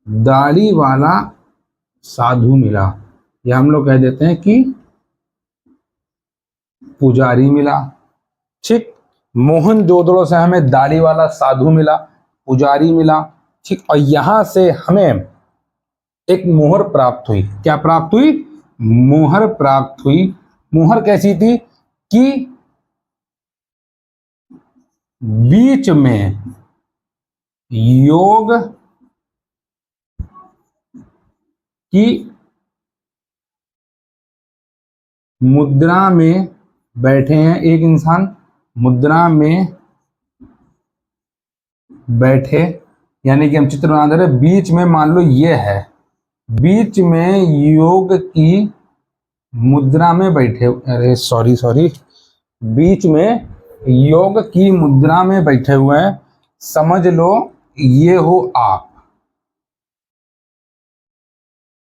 दाढ़ी वाला साधु मिला, या हम लोग कह देते हैं कि पुजारी मिला। ठीक, मोहनजोदड़ो से हमें दाढ़ी वाला साधु मिला, पुजारी मिला। ठीक, और यहां से हमें एक मोहर प्राप्त हुई। क्या प्राप्त हुई? मोहर प्राप्त हुई। मोहर कैसी थी कि बीच में योग की मुद्रा में बैठे हैं एक इंसान, मुद्रा में बैठे, यानी कि हम चित्र बना दे रहे, बीच में मान लो ये है, बीच में योग की मुद्रा में बैठे, अरे सॉरी, बीच में योग की मुद्रा में बैठे हुए हैं। समझ लो ये हो आप।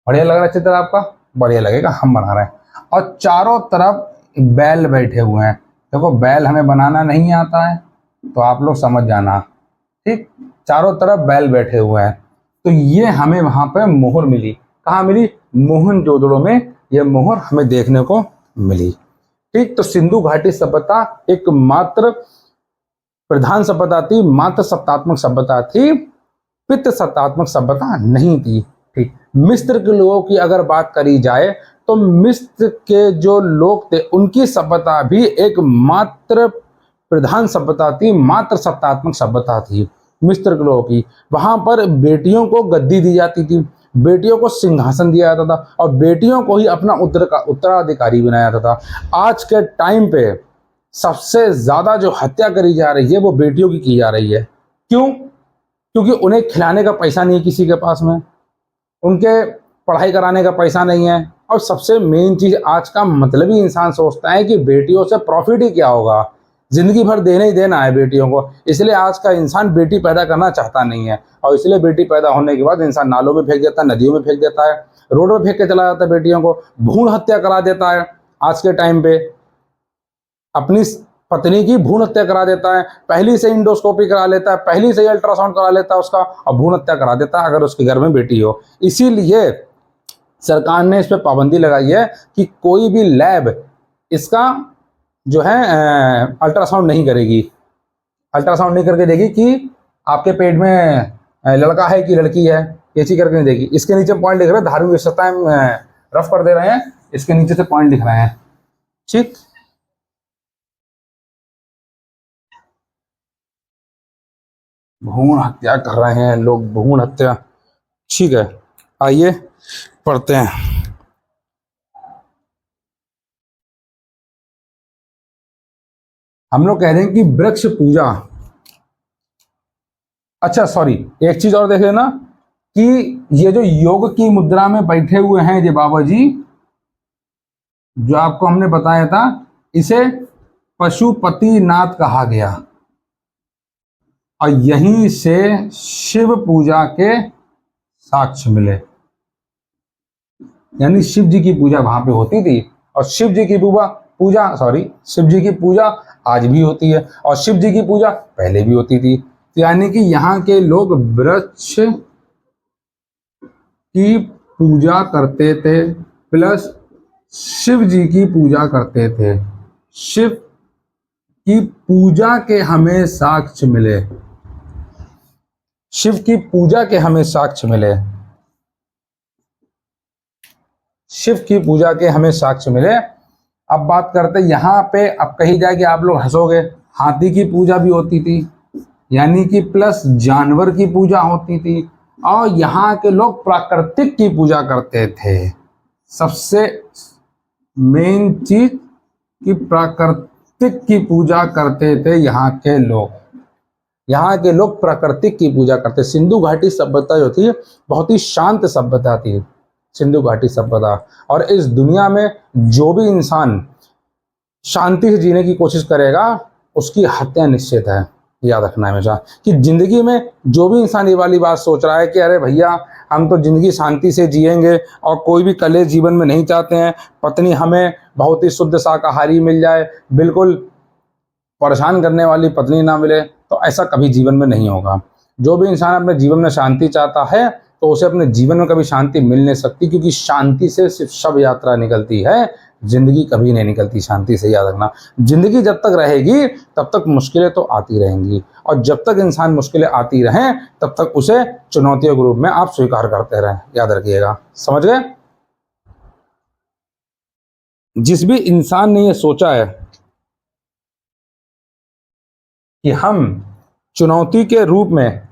बढ़िया लग रहा है चित्र आपका? बढ़िया लगेगा, हम बना रहे हैं। और चारों तरफ बैल बैठे हुए हैं। देखो बैल हमें बनाना नहीं आता है तो आप लोग समझ जाना। ठीक, चारों तरफ बैल बैठे हुए हैं। तो ये हमें वहां पे मोहर मिली। कहाँ मिली? मोहनजोदड़ो में ये मोहर हमें देखने को मिली। ठीक, तो सिंधु घाटी सभ्यता एक मात्र प्रधान सभ्यता थी, मात्र सत्तात्मक सभ्यता थी, पित्त सत्तात्मक सभ्यता नहीं थी। ठीक, मिस्र के लोगों की अगर बात करी जाए तो मिस्र के जो लोग थे उनकी सभ्यता भी एक मात्र प्रधान सभ्यता थी, मात्र सत्तात्मक सभ्यता थी मिस्र के लोगों की। वहां पर बेटियों को गद्दी दी जाती थी, बेटियों को सिंहासन दिया जाता था और बेटियों को ही अपना उत्तराधिकारी बनाया जाता था। आज के टाइम पे सबसे ज्यादा जो हत्या करी जा रही है वो बेटियों की जा रही है। क्यों? क्योंकि उन्हें खिलाने का पैसा नहीं है किसी के पास में, उनके पढ़ाई कराने का पैसा नहीं है, और सबसे मेन चीज आज का मतलबी इंसान सोचता है कि बेटियों से प्रॉफिट ही क्या होगा, जिंदगी भर देना ही देना है बेटियों को। इसलिए आज का इंसान बेटी पैदा करना चाहता नहीं है, और इसलिए बेटी पैदा होने के बाद इंसान नालों में फेंक देता है, नदियों में फेंक देता है, रोड में फेंक के चला जाता है बेटियों को, भ्रूण हत्या करा देता है। आज के टाइम पे अपनी पत्नी की भ्रूण हत्या करा देता है, पहली से इंडोस्कोपी करा लेता है, पहली से अल्ट्रासाउंड करा लेता है उसका, और भ्रूण हत्या करा देता है अगर उसके घर में बेटी हो। इसीलिए सरकार ने इस पर पाबंदी लगाई है कि कोई भी लैब इसका जो है अल्ट्रासाउंड नहीं करेगी, अल्ट्रासाउंड नहीं करके देगी कि आपके पेट में लड़का है कि लड़की है, ये चीज करके नहीं देगी। इसके नीचे पॉइंट लिख रहे हैं, धार्मिक विशेषताएं रफ कर दे रहे हैं, इसके नीचे से पॉइंट लिख रहे हैं। ठीक, भ्रूण हत्या कर रहे हैं लोग, भ्रूण हत्या। ठीक है, आइए पढ़ते हैं। हम लोग कह रहे हैं कि वृक्ष पूजा। अच्छा सॉरी, एक चीज और देख लेना कि ये जो योग की मुद्रा में बैठे हुए हैं ये बाबा जी, जो आपको हमने बताया था, इसे पशुपतिनाथ कहा गया और यहीं से शिव पूजा के साक्ष्य मिले। यानी शिव जी की पूजा वहां पे होती थी और शिव जी की शिव जी की पूजा आज भी होती है और शिव जी की पूजा पहले भी होती थी। यानी कि यहाँ के लोग वृक्ष की पूजा करते थे प्लस शिव जी की पूजा करते थे। शिव की पूजा के हमें साक्ष्य मिले, शिव की पूजा के हमें साक्ष्य मिले, शिव की पूजा के हमें साक्ष्य मिले। अब बात करते यहाँ पे, अब कही जाए कि आप लोग हंसोगे, हाथी की पूजा भी होती थी, यानी कि प्लस जानवर की पूजा होती थी और यहाँ के लोग प्राकृतिक की पूजा करते थे। सबसे मेन चीज कि प्राकृतिक की पूजा करते थे यहाँ के लोग। यहाँ के लोग प्राकृतिक की पूजा करते। सिंधु घाटी सभ्यता जो थी बहुत ही शांत सभ्यता थी, सिंधु घाटी सभ्यता। और इस दुनिया में जो भी इंसान शांति से जीने की कोशिश करेगा उसकी हत्या निश्चित है। याद रखना हमेशा कि जिंदगी में जो भी इंसान ये वाली बात सोच रहा है कि अरे भैया हम तो जिंदगी शांति से जिएंगे और कोई भी कलेश जीवन में नहीं चाहते हैं, पत्नी हमें बहुत ही शुद्ध शाकाहारी मिल जाए, बिल्कुल परेशान करने वाली पत्नी ना मिले, तो ऐसा कभी जीवन में नहीं होगा। जो भी इंसान अपने जीवन में शांति चाहता है तो उसे अपने जीवन में कभी शांति मिल नहीं सकती, क्योंकि शांति से सिर्फ शव यात्रा निकलती है, जिंदगी कभी नहीं निकलती शांति से। याद रखना, जिंदगी जब तक रहेगी तब तक मुश्किलें तो आती रहेंगी और जब तक इंसान मुश्किलें आती रहें तब तक उसे चुनौतियों के रूप में आप स्वीकार करते रहें। याद रखिएगा, समझ गए। जिस भी इंसान ने यह सोचा है कि हम चुनौती के रूप में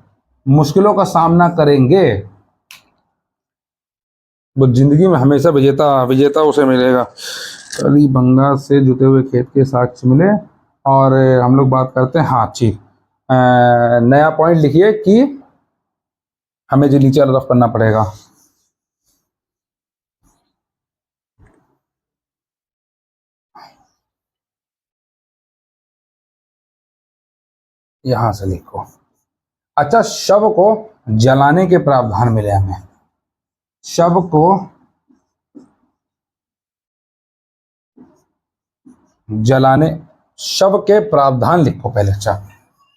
मुश्किलों का सामना करेंगे, वो जिंदगी में हमेशा विजेता उसे मिलेगा। कली बंगा से जुते हुए खेत के साक्ष्य मिले। और हम लोग बात करते हैं, हाँ ठीक, नया पॉइंट लिखिए कि हमें जो नीचे रफ करना पड़ेगा। यहां से लिखो। अच्छा, शव को जलाने के प्रावधान मिले हमें। शव को जलाने, शव के प्रावधान लिखो पहले। अच्छा,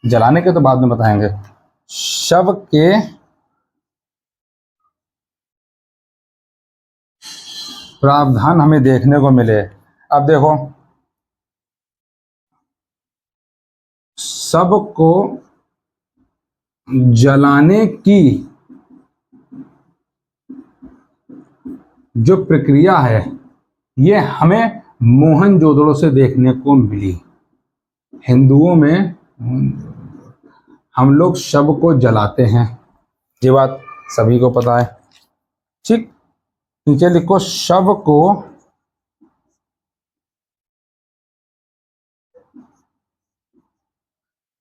जलाने के तो बाद में बताएंगे। शव के प्रावधान हमें देखने को मिले। अब देखो, शव को जलाने की जो प्रक्रिया है ये हमें मोहनजोदड़ो से देखने को मिली। हिंदुओं में हम लोग शव को जलाते हैं, ये बात सभी को पता है। ठीक, नीचे लिखो, शव को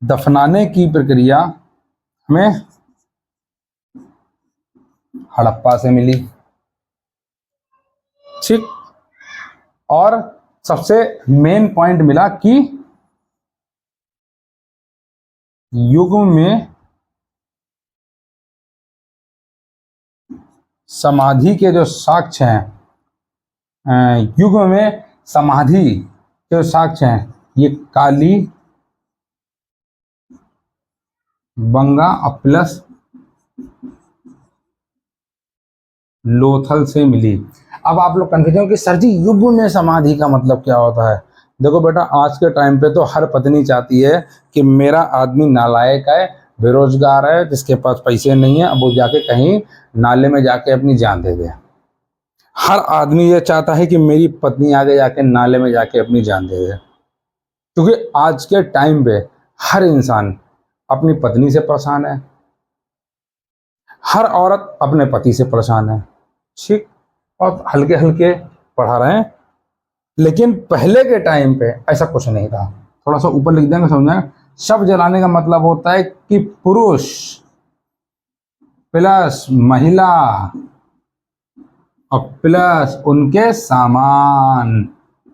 दफनाने की प्रक्रिया हमें हड़प्पा से मिली। ठीक, और सबसे मेन पॉइंट मिला कि युग में समाधि के जो साक्ष्य हैं, युग में समाधि के जो साक्ष्य हैं, ये काली बंगा प्लस लोथल से मिली। अब आप लोग कंफ्यूजन कि सर जी युग में समाधि का मतलब क्या होता है। देखो बेटा, आज के टाइम पे तो हर पत्नी चाहती है कि मेरा आदमी नालायक है, बेरोजगार है, जिसके पास पैसे नहीं है, अब वो जाके कहीं नाले में जाके अपनी जान दे दे। हर आदमी ये चाहता है कि मेरी पत्नी आगे जाके नाले में जाके अपनी जान दे दे, क्योंकि आज के टाइम पे हर इंसान अपनी पत्नी से परेशान है, हर औरत अपने पति से परेशान है। ठीक, और हल्के हल्के पढ़ा रहे हैं, लेकिन पहले के टाइम पे ऐसा कुछ नहीं था। थोड़ा सा ऊपर लिख देंगे, समझना। शव जलाने का मतलब होता है कि पुरुष प्लस महिला और प्लस उनके सामान,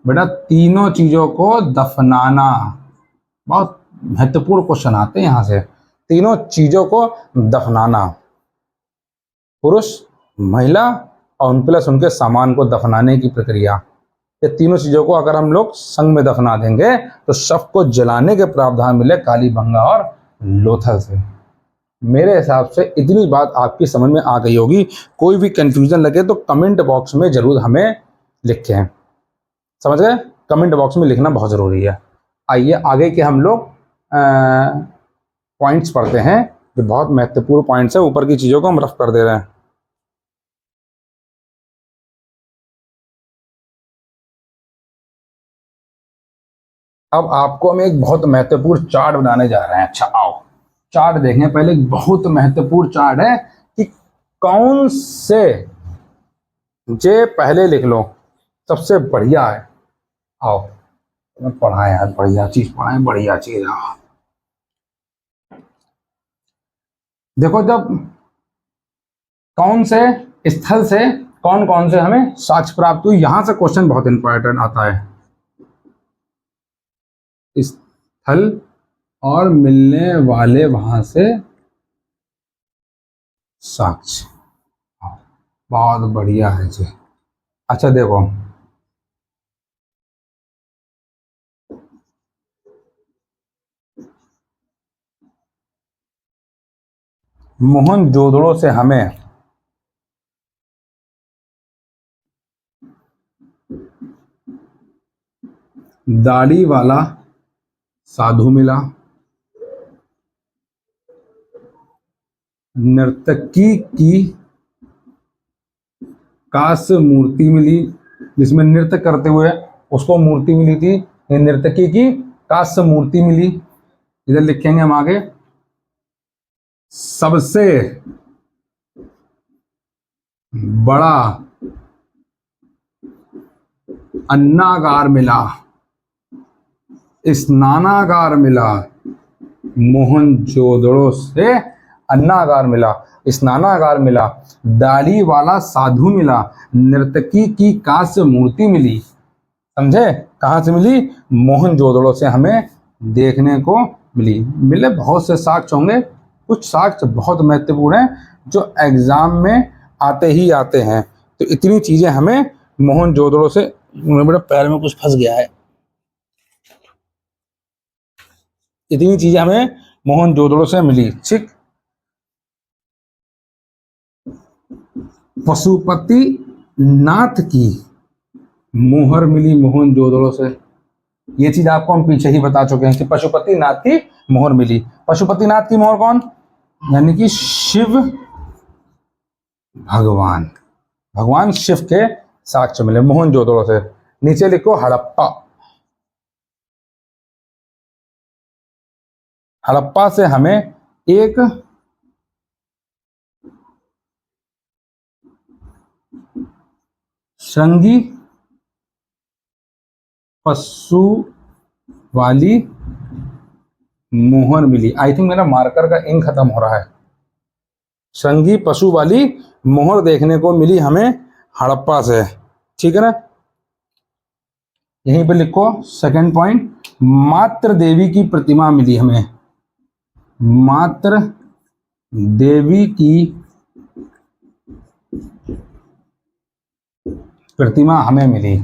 बेटा तीनों चीजों को दफनाना। बहुत महत्वपूर्ण क्वेश्चन आते हैं यहां से। तीनों चीजों को दफनाना, पुरुष, महिला और प्लस उनके सामान को दफनाने की प्रक्रिया, ये तीनों चीजों को अगर हम लोग संग में दफना देंगे तो शव को जलाने के प्रावधान मिले कालीबंगा और लोथल से। मेरे हिसाब से इतनी बात आपकी समझ में आ गई होगी। कोई भी कंफ्यूजन लगे तो कमेंट बॉक्स में जरूर हमें लिखें। समझ गए? कमेंट बॉक्स में लिखना बहुत जरूरी है। आइए आगे के हम लोग पॉइंट्स पढ़ते हैं, जो बहुत महत्वपूर्ण पॉइंट्स है। ऊपर की चीजों को हम रफ कर दे रहे हैं। अब आपको हम एक बहुत महत्वपूर्ण चार्ट बनाने जा रहे हैं। अच्छा आओ चार्ट देखें। पहले एक बहुत महत्वपूर्ण चार्ट है कि कौन से, जे पहले लिख लो, सबसे बढ़िया है। आओ पढ़ाएं यार, बढ़िया चीज पढ़ाएं, बढ़िया चीज। देखो, जब कौन से स्थल से कौन कौन से हमें साक्ष्य प्राप्त हुई, यहां से क्वेश्चन बहुत इंपॉर्टेंट आता है। स्थल और मिलने वाले वहां से साक्ष्य, बहुत बढ़िया है जी। अच्छा देखो, मोहनजोदड़ो से हमें दाढ़ी वाला साधु मिला, नर्तकी की कांस्य मूर्ति मिली, जिसमें नृत्य करते हुए उसको मूर्ति मिली थी, नर्तकी की कांस्य मूर्ति मिली। इधर लिखेंगे हम आगे, सबसे बड़ा अन्नागार मिला, स्नानागार मिला। मोहनजोदड़ो से अन्नागार मिला, स्नानागार मिला, दाढ़ी वाला साधु मिला, नर्तकी की कांस्य मूर्ति मिली। समझे? कहां से मिली? मोहनजोदड़ो से हमें देखने को मिले बहुत से साक्ष्य होंगे। कुछ साक्ष्य बहुत महत्वपूर्ण हैं जो एग्जाम में आते ही आते हैं। तो इतनी चीजें हमें मोहनजोदड़ो से, मेरे पैर में कुछ फंस गया है, इतनी चीजें हमें मोहनजोदड़ो से मिली। ठीक, पशुपति नाथ की मोहर मिली मोहनजोदड़ो से। ये चीज आपको हम पीछे ही बता चुके हैं कि पशुपति नाथ की मोहर मिली। पशुपति नाथ की मोहर कौन? यानी कि शिव भगवान, भगवान शिव के साक्ष्य मिले मोहनजोदड़ो से। नीचे लिखो हड़प्पा, हड़प्पा से हमें एक श्रृंगी पशु वाली मोहर मिली। आई थिंक मेरा मार्कर का इंक खत्म हो रहा है। श्रृंगी पशु वाली मोहर देखने को मिली हमें हड़प्पा से। ठीक है ना? यहीं पे लिखो सेकंड पॉइंट, मात्र देवी की प्रतिमा मिली हमें, मात्र देवी की प्रतिमा हमें मिली।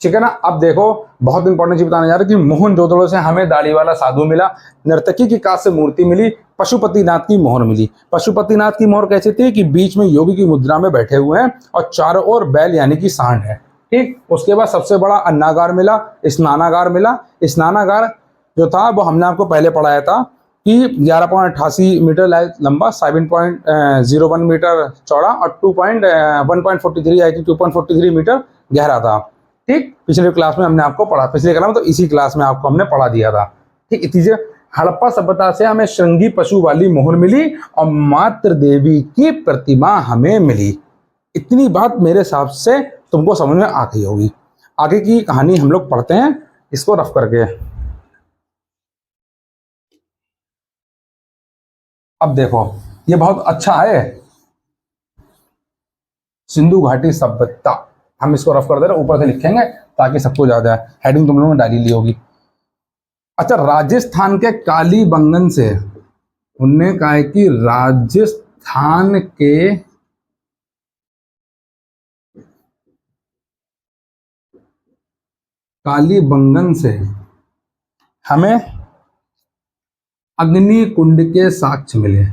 ठीक है ना? अब देखो बहुत इंपॉर्टेंट चीज बताने जा रहे हैं कि मोहनजोदड़ो से हमें दाढ़ी वाला साधु मिला, नर्तकी की कांस्य मूर्ति मिली, पशुपतिनाथ की मोहर मिली। पशुपतिनाथ की मोहर कैसे थी कि बीच में योगी की मुद्रा में बैठे हुए हैं और चारों ओर बैल यानी कि सांड है। ठीक, उसके बाद सबसे बड़ा अन्नागार मिला, स्नानागार मिला। स्नानागार जो था वो हमने आपको पहले पढ़ाया था कि 11.88 मीटर लंबा, 7.01 मीटर चौड़ा और 1.43 आई थिंक 2.43 मीटर गहरा था। ठीक, पिछले क्लास में हमने आपको पढ़ा, पिछले क्लास में तो इसी क्लास में आपको हमने पढ़ा दिया था। ठीक, इसी हड़प्पा सभ्यता से हमें श्रृंगी पशु वाली मोहर मिली और मात्र देवी की प्रतिमा हमें मिली। इतनी बात मेरे हिसाब से तुमको समझ में आ गई होगी। आगे की कहानी हम लोग पढ़ते हैं, इसको रफ करके। अब देखो ये बहुत अच्छा है, सिंधु घाटी सभ्यता, हम इसको रफ कर दे रहे, ऊपर से लिखेंगे ताकि सबको याद आए। हेडिंग तुम लोगों ने डाली ली होगी। अच्छा, राजस्थान के कालीबंगन से, उनने कहा है कि राजस्थान के कालीबंगन से हमें अग्नि कुंड के साक्ष्य मिले।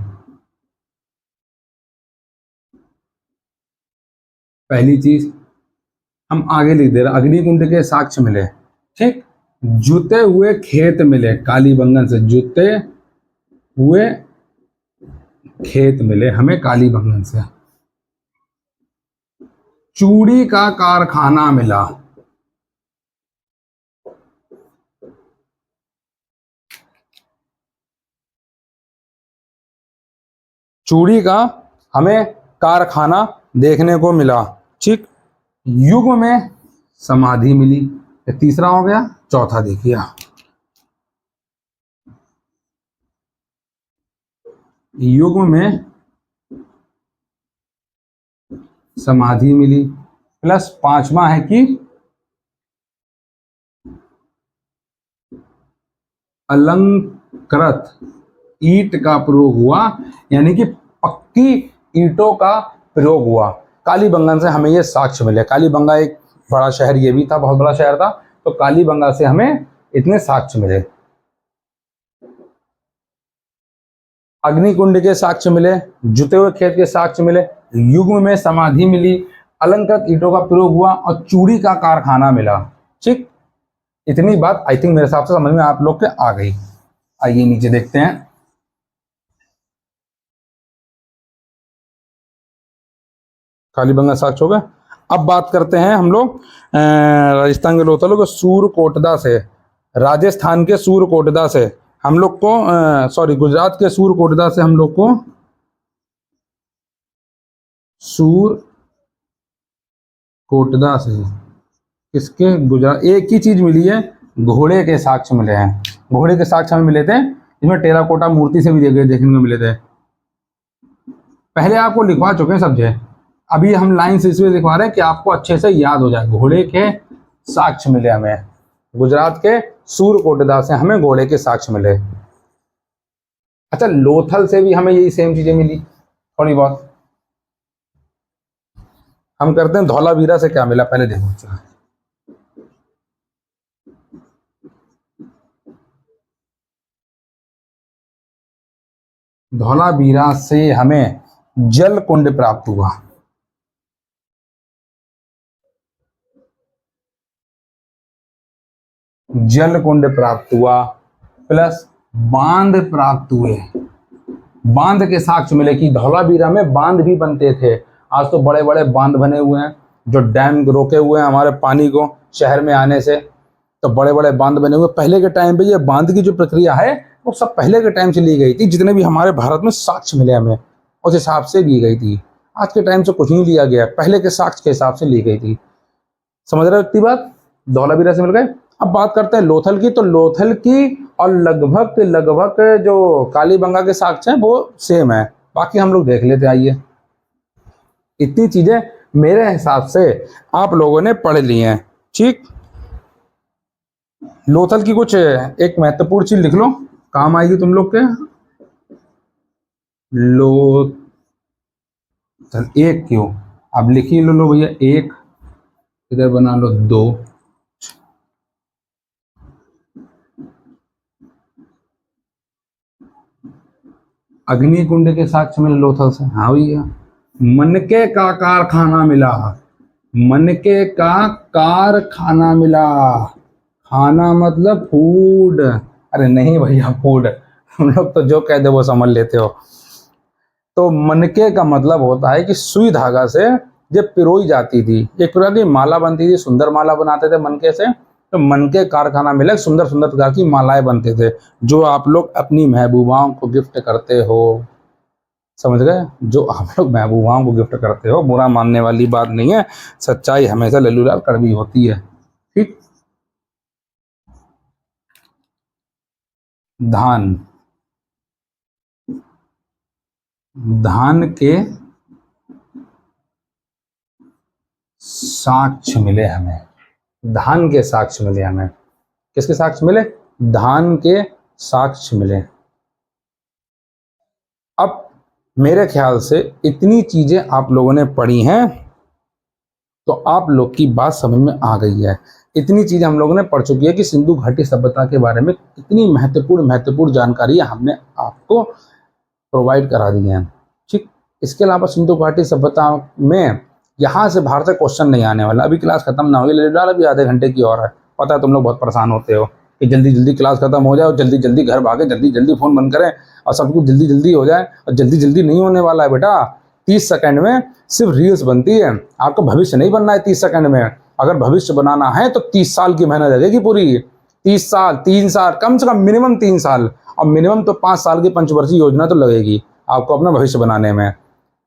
पहली चीज हम आगे लिख दे रहे, अग्नि कुंड के साक्ष्य मिले, ठीक। जुते हुए खेत मिले, कालीबंगन से जुते हुए खेत मिले हमें कालीबंगन से। चूड़ी का कारखाना मिला, चूड़ी का हमें कारखाना देखने को मिला, ठीक। युग में समाधि मिली, ये तीसरा हो गया। चौथा देखिए, युग में समाधि मिली, प्लस पांचवा है कि अलंकृत ईंट का प्रयोग हुआ, यानी कि पक्की ईंटों का प्रयोग हुआ। कालीबंगन से हमें ये साक्ष्य मिले। कालीबंगा एक बड़ा शहर ये भी था, बहुत बड़ा शहर था, तो कालीबंगा से हमें इतने साक्ष्य मिले। अग्निकुंड के साक्ष्य मिले, जुते हुए खेत के साक्ष्य मिले, युग में समाधि मिली, अलंकृत ईंटों का प्रयोग हुआ और चूड़ी का कारखाना मिला, ठीक। इतनी बात आई थिंक मेरे हिसाब से समझ में आप लोग के आ गई। आइए नीचे देखते हैं। कालीबंगा साक्ष्य हो गया। अब बात करते हैं हम लोग राजस्थान के लोथलों के सूरकोटदा से, राजस्थान के सूरकोटदा से हम लोग को सॉरी गुजरात के सूरकोटदा से हम लोग को सूरकोटदा से किसके, गुजरात, एक ही चीज मिली है, घोड़े के साक्ष्य मिले हैं। घोड़े के साक्ष्य हमें मिले थे, इसमें टेराकोटा मूर्ति से भी देखने को मिले थे। पहले आपको लिखवा चुके हैं सब जगह, अभी हम लाइन से इसलिए लिखवा रहे हैं कि आपको अच्छे से याद हो जाए। घोड़े के साक्ष्य मिले हमें, गुजरात के सूरकोटदा से हमें घोड़े के साक्ष्य मिले। अच्छा, लोथल से भी हमें यही सेम चीजें मिली थोड़ी बहुत। हम करते हैं धौलावीरा से क्या मिला, पहले देखो। अच्छा, धौलावीरा से हमें जल कुंड प्राप्त हुआ। जल कुंड प्राप्त हुआ, प्लस बांध प्राप्त हुए। बांध के साक्ष्य मिले कि धौलावीरा में बांध भी बनते थे। आज तो बड़े बड़े बांध बने हुए हैं, जो डैम रोके हुए हैं हमारे पानी को शहर में आने से, तो बड़े बड़े बांध बने हुए। पहले के टाइम पे ये बांध की जो प्रक्रिया है वो सब पहले के टाइम से ली गई थी, जितने भी हमारे भारत में साक्ष्य मिले हमें उस हिसाब से ली गई थी। आज के टाइम से कुछ नहीं लिया गया, पहले के साक्ष्य के हिसाब से ली गई थी। समझ रहे हो इतनी बात, धौलावीरा से मिल गए। अब बात करते हैं लोथल की, तो लोथल की और लगभग लगभग जो कालीबंगा के साक्ष्य हैं वो सेम है, बाकी हम लोग देख लेते। आइए, इतनी चीजें मेरे हिसाब से आप लोगों ने पढ़ ली हैं, ठीक। लोथल की कुछ एक महत्वपूर्ण चीज लिख लो, काम आएगी तुम लोग के। लोथल एक क्यों, अब लिखी लो भैया, एक इधर बना लो, दो, अग्निकुंड के साक्ष्य मिले लोथल से, हाँ भैया। मनके का कारखाना मिला, मनके का कारखाना मिला, खाना मतलब फूड, अरे नहीं भैया फूड, हम लोग तो जो कह दे वो समझ लेते हो। तो मनके का मतलब होता है कि सुई धागा से जब पिरोई जाती थी, एक प्रकार की माला बनती थी, सुंदर माला बनाते थे मनके से, तो मनके कारखाना मिले, सुंदर सुंदर प्रकार की मालाएं बनते थे, जो आप लोग अपनी महबूबाओं को गिफ्ट करते हो। समझ गए, जो आप लोग महबूबाओं को गिफ्ट करते हो, बुरा मानने वाली बात नहीं है, सच्चाई हमेशा लल्लूलाल कड़वी होती है, ठीक। धान, धान के साक्ष्य मिले हमें, धान के साक्ष्य मिले हमें। किसके साक्ष्य मिले? धान के साक्ष्य मिले। अब मेरे ख्याल से इतनी चीजें आप लोगों ने पढ़ी हैं तो आप लोग की बात समझ में आ गई है। इतनी चीजें हम लोगों ने पढ़ चुकी है कि सिंधु घाटी सभ्यता के बारे में कितनी महत्वपूर्ण जानकारी हमने आपको प्रोवाइड करा दी है। ठीक, इसके अलावा सिंधु घाटी सभ्यता में यहाँ से बाहर से क्वेश्चन नहीं आने वाला। अभी क्लास खत्म ना होगी, लेट डाल, अभी आधे घंटे की और है। पता है तुम लोग बहुत परेशान होते हो कि जल्दी जल्दी क्लास खत्म हो जाए और जल्दी जल्दी घर भागे, जल्दी जल्दी फोन बंद करें और सब कुछ जल्दी जल्दी हो जाए। और जल्दी जल्दी नहीं होने वाला है बेटा। 30 सेकंड में सिर्फ रील्स बनती है। आपको भविष्य नहीं बनना है 30 सेकंड में। अगर भविष्य बनाना है तो 30 साल की मेहनत लगेगी पूरी। 30 साल, 3 साल, कम से कम मिनिमम 3 साल और मिनिमम तो 5 साल की पंचवर्षीय योजना तो लगेगी आपको अपना भविष्य बनाने में।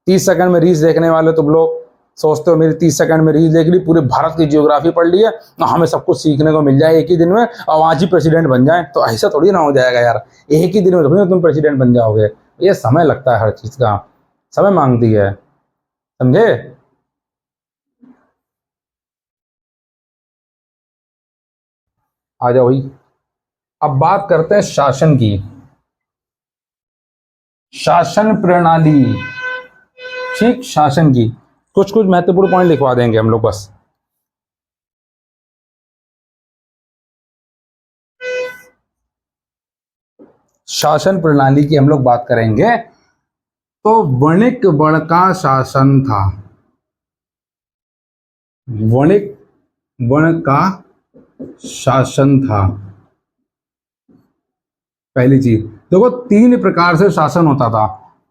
30 सेकंड में रील्स देखने वाले तुम लोग सोचते हो मेरी 30 सेकंड में रील्स देख ली, पूरे भारत की जियोग्राफी पढ़ ली है, हमें सब कुछ सीखने को मिल जाए एक ही दिन में और आज ही प्रेसिडेंट बन जाए। तो ऐसा थोड़ी ना हो जाएगा यार। एक ही दिन में थोड़ी ना तुम प्रेसिडेंट बन जाओगे। ये समय लगता है, हर चीज का समय मांगती है, समझे? आ जाओ भाई। अब बात करते हैं शासन की। शासन प्रणाली, ठीक, शासन की कुछ कुछ महत्वपूर्ण पॉइंट लिखवा देंगे हम लोग बस। शासन प्रणाली की हम लोग बात करेंगे तो वणिक गण का शासन था। वणिक गण का शासन था। पहली चीज देखो, 3 प्रकार से शासन होता था।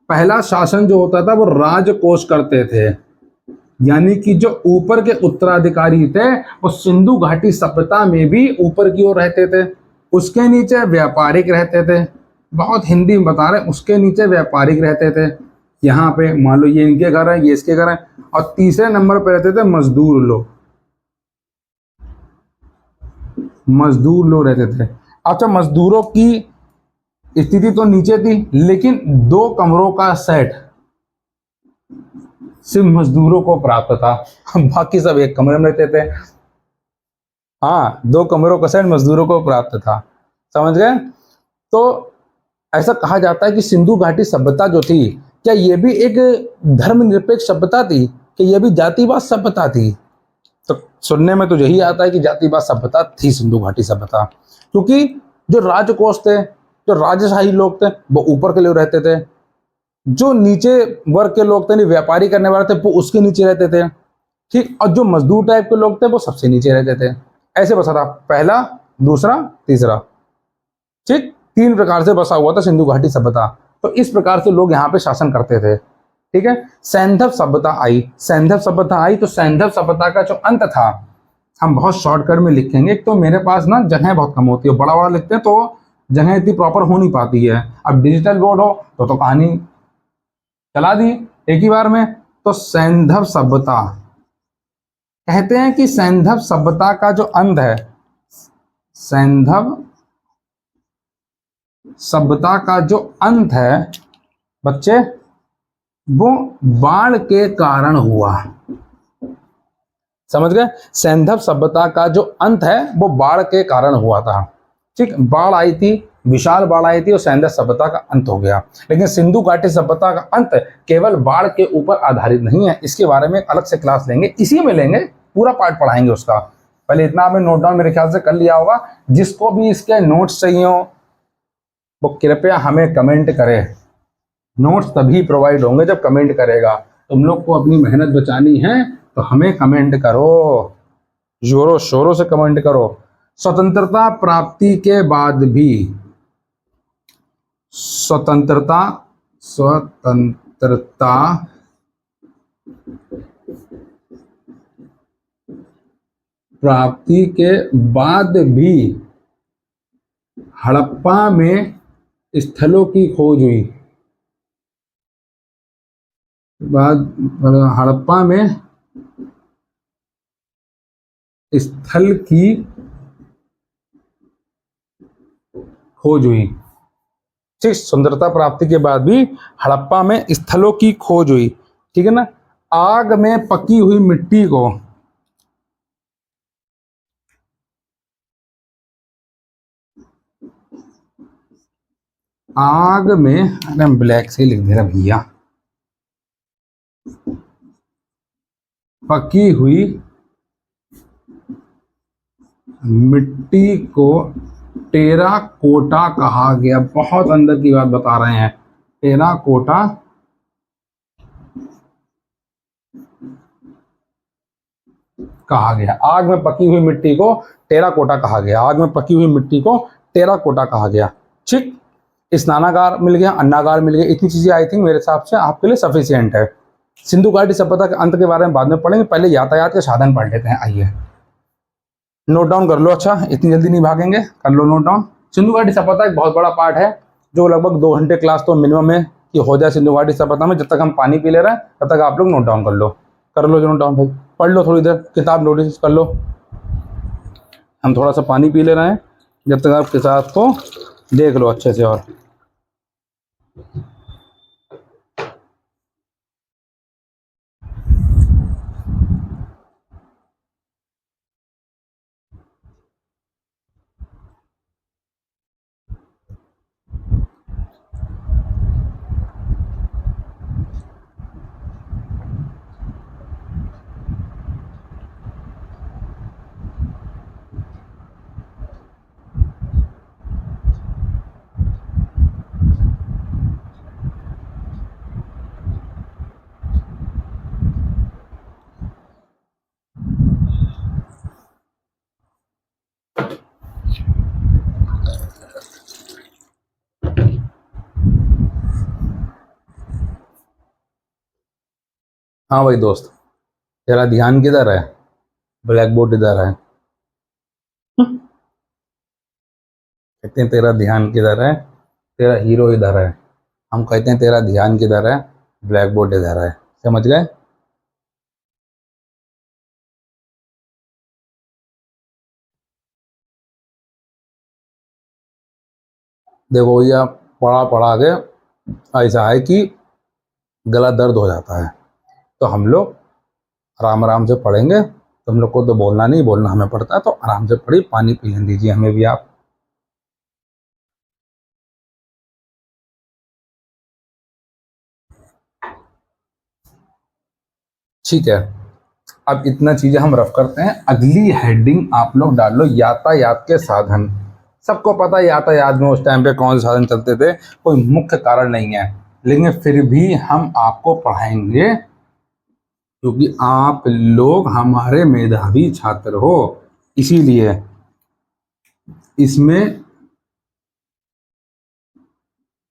पहला शासन जो होता था वो राजकोष करते थे, यानी कि जो ऊपर के उत्तराधिकारी थे वो सिंधु घाटी सभ्यता में भी ऊपर की ओर रहते थे। उसके नीचे व्यापारिक रहते थे। बहुत हिंदी में बता रहे, उसके नीचे व्यापारिक रहते थे। यहाँ पे मान लो ये इनके घर है, ये इसके घर है। और तीसरे नंबर पे रहते थे मजदूर लोग। मजदूर लोग रहते थे। अच्छा, मजदूरों की स्थिति तो नीचे थी, लेकिन 2 कमरों का सेट सिर्फ मजदूरों को प्राप्त था। बाकी सब एक कमरे में रहते थे। हाँ, 2 कमरों का सेट मजदूरों को प्राप्त था। समझ गए? तो ऐसा कहा जाता है कि सिंधु घाटी सभ्यता जो थी, क्या ये भी एक धर्मनिरपेक्ष सभ्यता थी कि ये भी जातिवाद सभ्यता थी? तो सुनने में तो यही आता है कि जातिवाद सभ्यता थी सिंधु घाटी सभ्यता। क्योंकि जो राजकोष थे, जो राजशाही लोग थे, वो ऊपर के लोग रहते थे। जो नीचे वर्ग के लोग थे, व्यापारी करने वाले थे, वो उसके नीचे रहते थे। ठीक, और जो मजदूर टाइप के लोग थे वो सबसे नीचे रहते थे। ऐसे बसा था, पहला, दूसरा, तीसरा। ठीक, 3 प्रकार से बसा हुआ था सिंधु घाटी सभ्यता। तो इस प्रकार से लोग यहाँ पे शासन करते थे। ठीक है, सैंधव सभ्यता आई। सैंधव सभ्यता आई तो सैंधव सभ्यता का जो अंत था, हम बहुत शॉर्टकट में लिखेंगे। एक तो मेरे पास ना जगह बहुत कम होती है, बड़ा बड़ा लिखते हैं तो जगह इतनी प्रॉपर हो नहीं पाती है। अब डिजिटल बोर्ड हो तो कहानी चला दी एक ही बार में। तो सैंधव सभ्यता कहते हैं कि सैंधव सभ्यता का जो अंत है, सैंधव सभ्यता का जो अंत है बच्चे, वो बाढ़ के कारण हुआ। समझ गए? सैंधव सभ्यता का जो अंत है वो बाढ़ के कारण हुआ था। ठीक, बाढ़ आई थी, विशाल बाढ़ आई थी और सैंधव सभ्यता का अंत हो गया। लेकिन सिंधु घाटी सभ्यता का अंत केवल बाढ़ के ऊपर आधारित नहीं है। इसके बारे में अलग से क्लास लेंगे, इसी में लेंगे, पूरा पार्ट पढ़ाएंगे उसका। पहले इतना आपने नोट डाउन मेरे ख्याल से कर लिया होगा। जिसको भी इसके नोट्स चाहिए हो वो कृपया हमें कमेंट करे। नोट्स तभी प्रोवाइड होंगे जब कमेंट करेगा। तुम लोग को अपनी मेहनत बचानी है तो हमें कमेंट करो, जोरों शोरों से कमेंट करो। स्वतंत्रता प्राप्ति के बाद भी, स्वतंत्रता स्वतंत्रता प्राप्ति के बाद भी हड़प्पा में स्थलों की खोज हुई। बाद हड़प्पा में स्थल की खोज हुई। ठीक, सुंदरता प्राप्ति के बाद भी हड़प्पा में स्थलों की खोज हुई, ठीक है ना। आग में पकी हुई मिट्टी को आग में, अरे ब्लैक से लिख दे रहा भैया, पकी हुई मिट्टी को टेराकोटा कहा गया। बहुत अंदर की बात बता रहे हैं, टेराकोटा कहा गया। आग में पकी हुई मिट्टी को टेराकोटा कहा गया। आग में पकी हुई मिट्टी को टेराकोटा कहा गया। ठीक, स्नानागार मिल गया, अन्नागार मिल गया। इतनी चीजें आई थिंक मेरे हिसाब से आपके लिए सफिशियंट है। सिंधु घाटी सभ्यता के अंत के बारे में बाद में पढ़ेंगे, पहले यातायात के साधन पढ़ लेते हैं। आइए नोट डाउन कर लो। अच्छा, इतनी जल्दी नहीं भागेंगे, कर लो नोट डाउन। सिंधु घाटी सभ्यता एक बहुत बड़ा पार्ट है, जो लगभग 2 घंटे क्लास तो मिनिमम है कि हो जाए सिंधु घाटी सभ्यता में। जब तक हम पानी पी ले रहे हैं तब तक आप लोग नोट डाउन कर लो जो नोट डाउन भाई। पढ़ लो थोड़ी देर, किताब नोटिस कर लो। हम थोड़ा सा पानी पी ले रहे हैं, जब तक आप किताब को देख लो अच्छे से। और हाँ भाई दोस्त, तेरा ध्यान किधर है? ब्लैक बोर्ड इधर है। कहते हैं तेरा ध्यान किधर है? तेरा हीरो इधर है। हम कहते हैं तेरा ध्यान किधर है? ब्लैक बोर्ड इधर है। समझ गए? देखो भैया, पढ़ा पढ़ा के ऐसा है कि गला दर्द हो जाता है, तो हम लोग आराम आराम से पढ़ेंगे। तुम लोग को तो बोलना नहीं, बोलना हमें पड़ता है, तो आराम से पढ़िए। पानी पी लेने दीजिए हमें भी आप। ठीक है, अब इतना चीजें हम रफ करते हैं। अगली हेडिंग आप लोग डाल लो, यातायात के साधन। सबको पता है यातायात में उस टाइम पे कौन से साधन चलते थे, कोई मुख्य कारण नहीं है, लेकिन फिर भी हम आपको पढ़ाएंगे क्योंकि आप लोग हमारे मेधावी छात्र हो। इसीलिए इसमें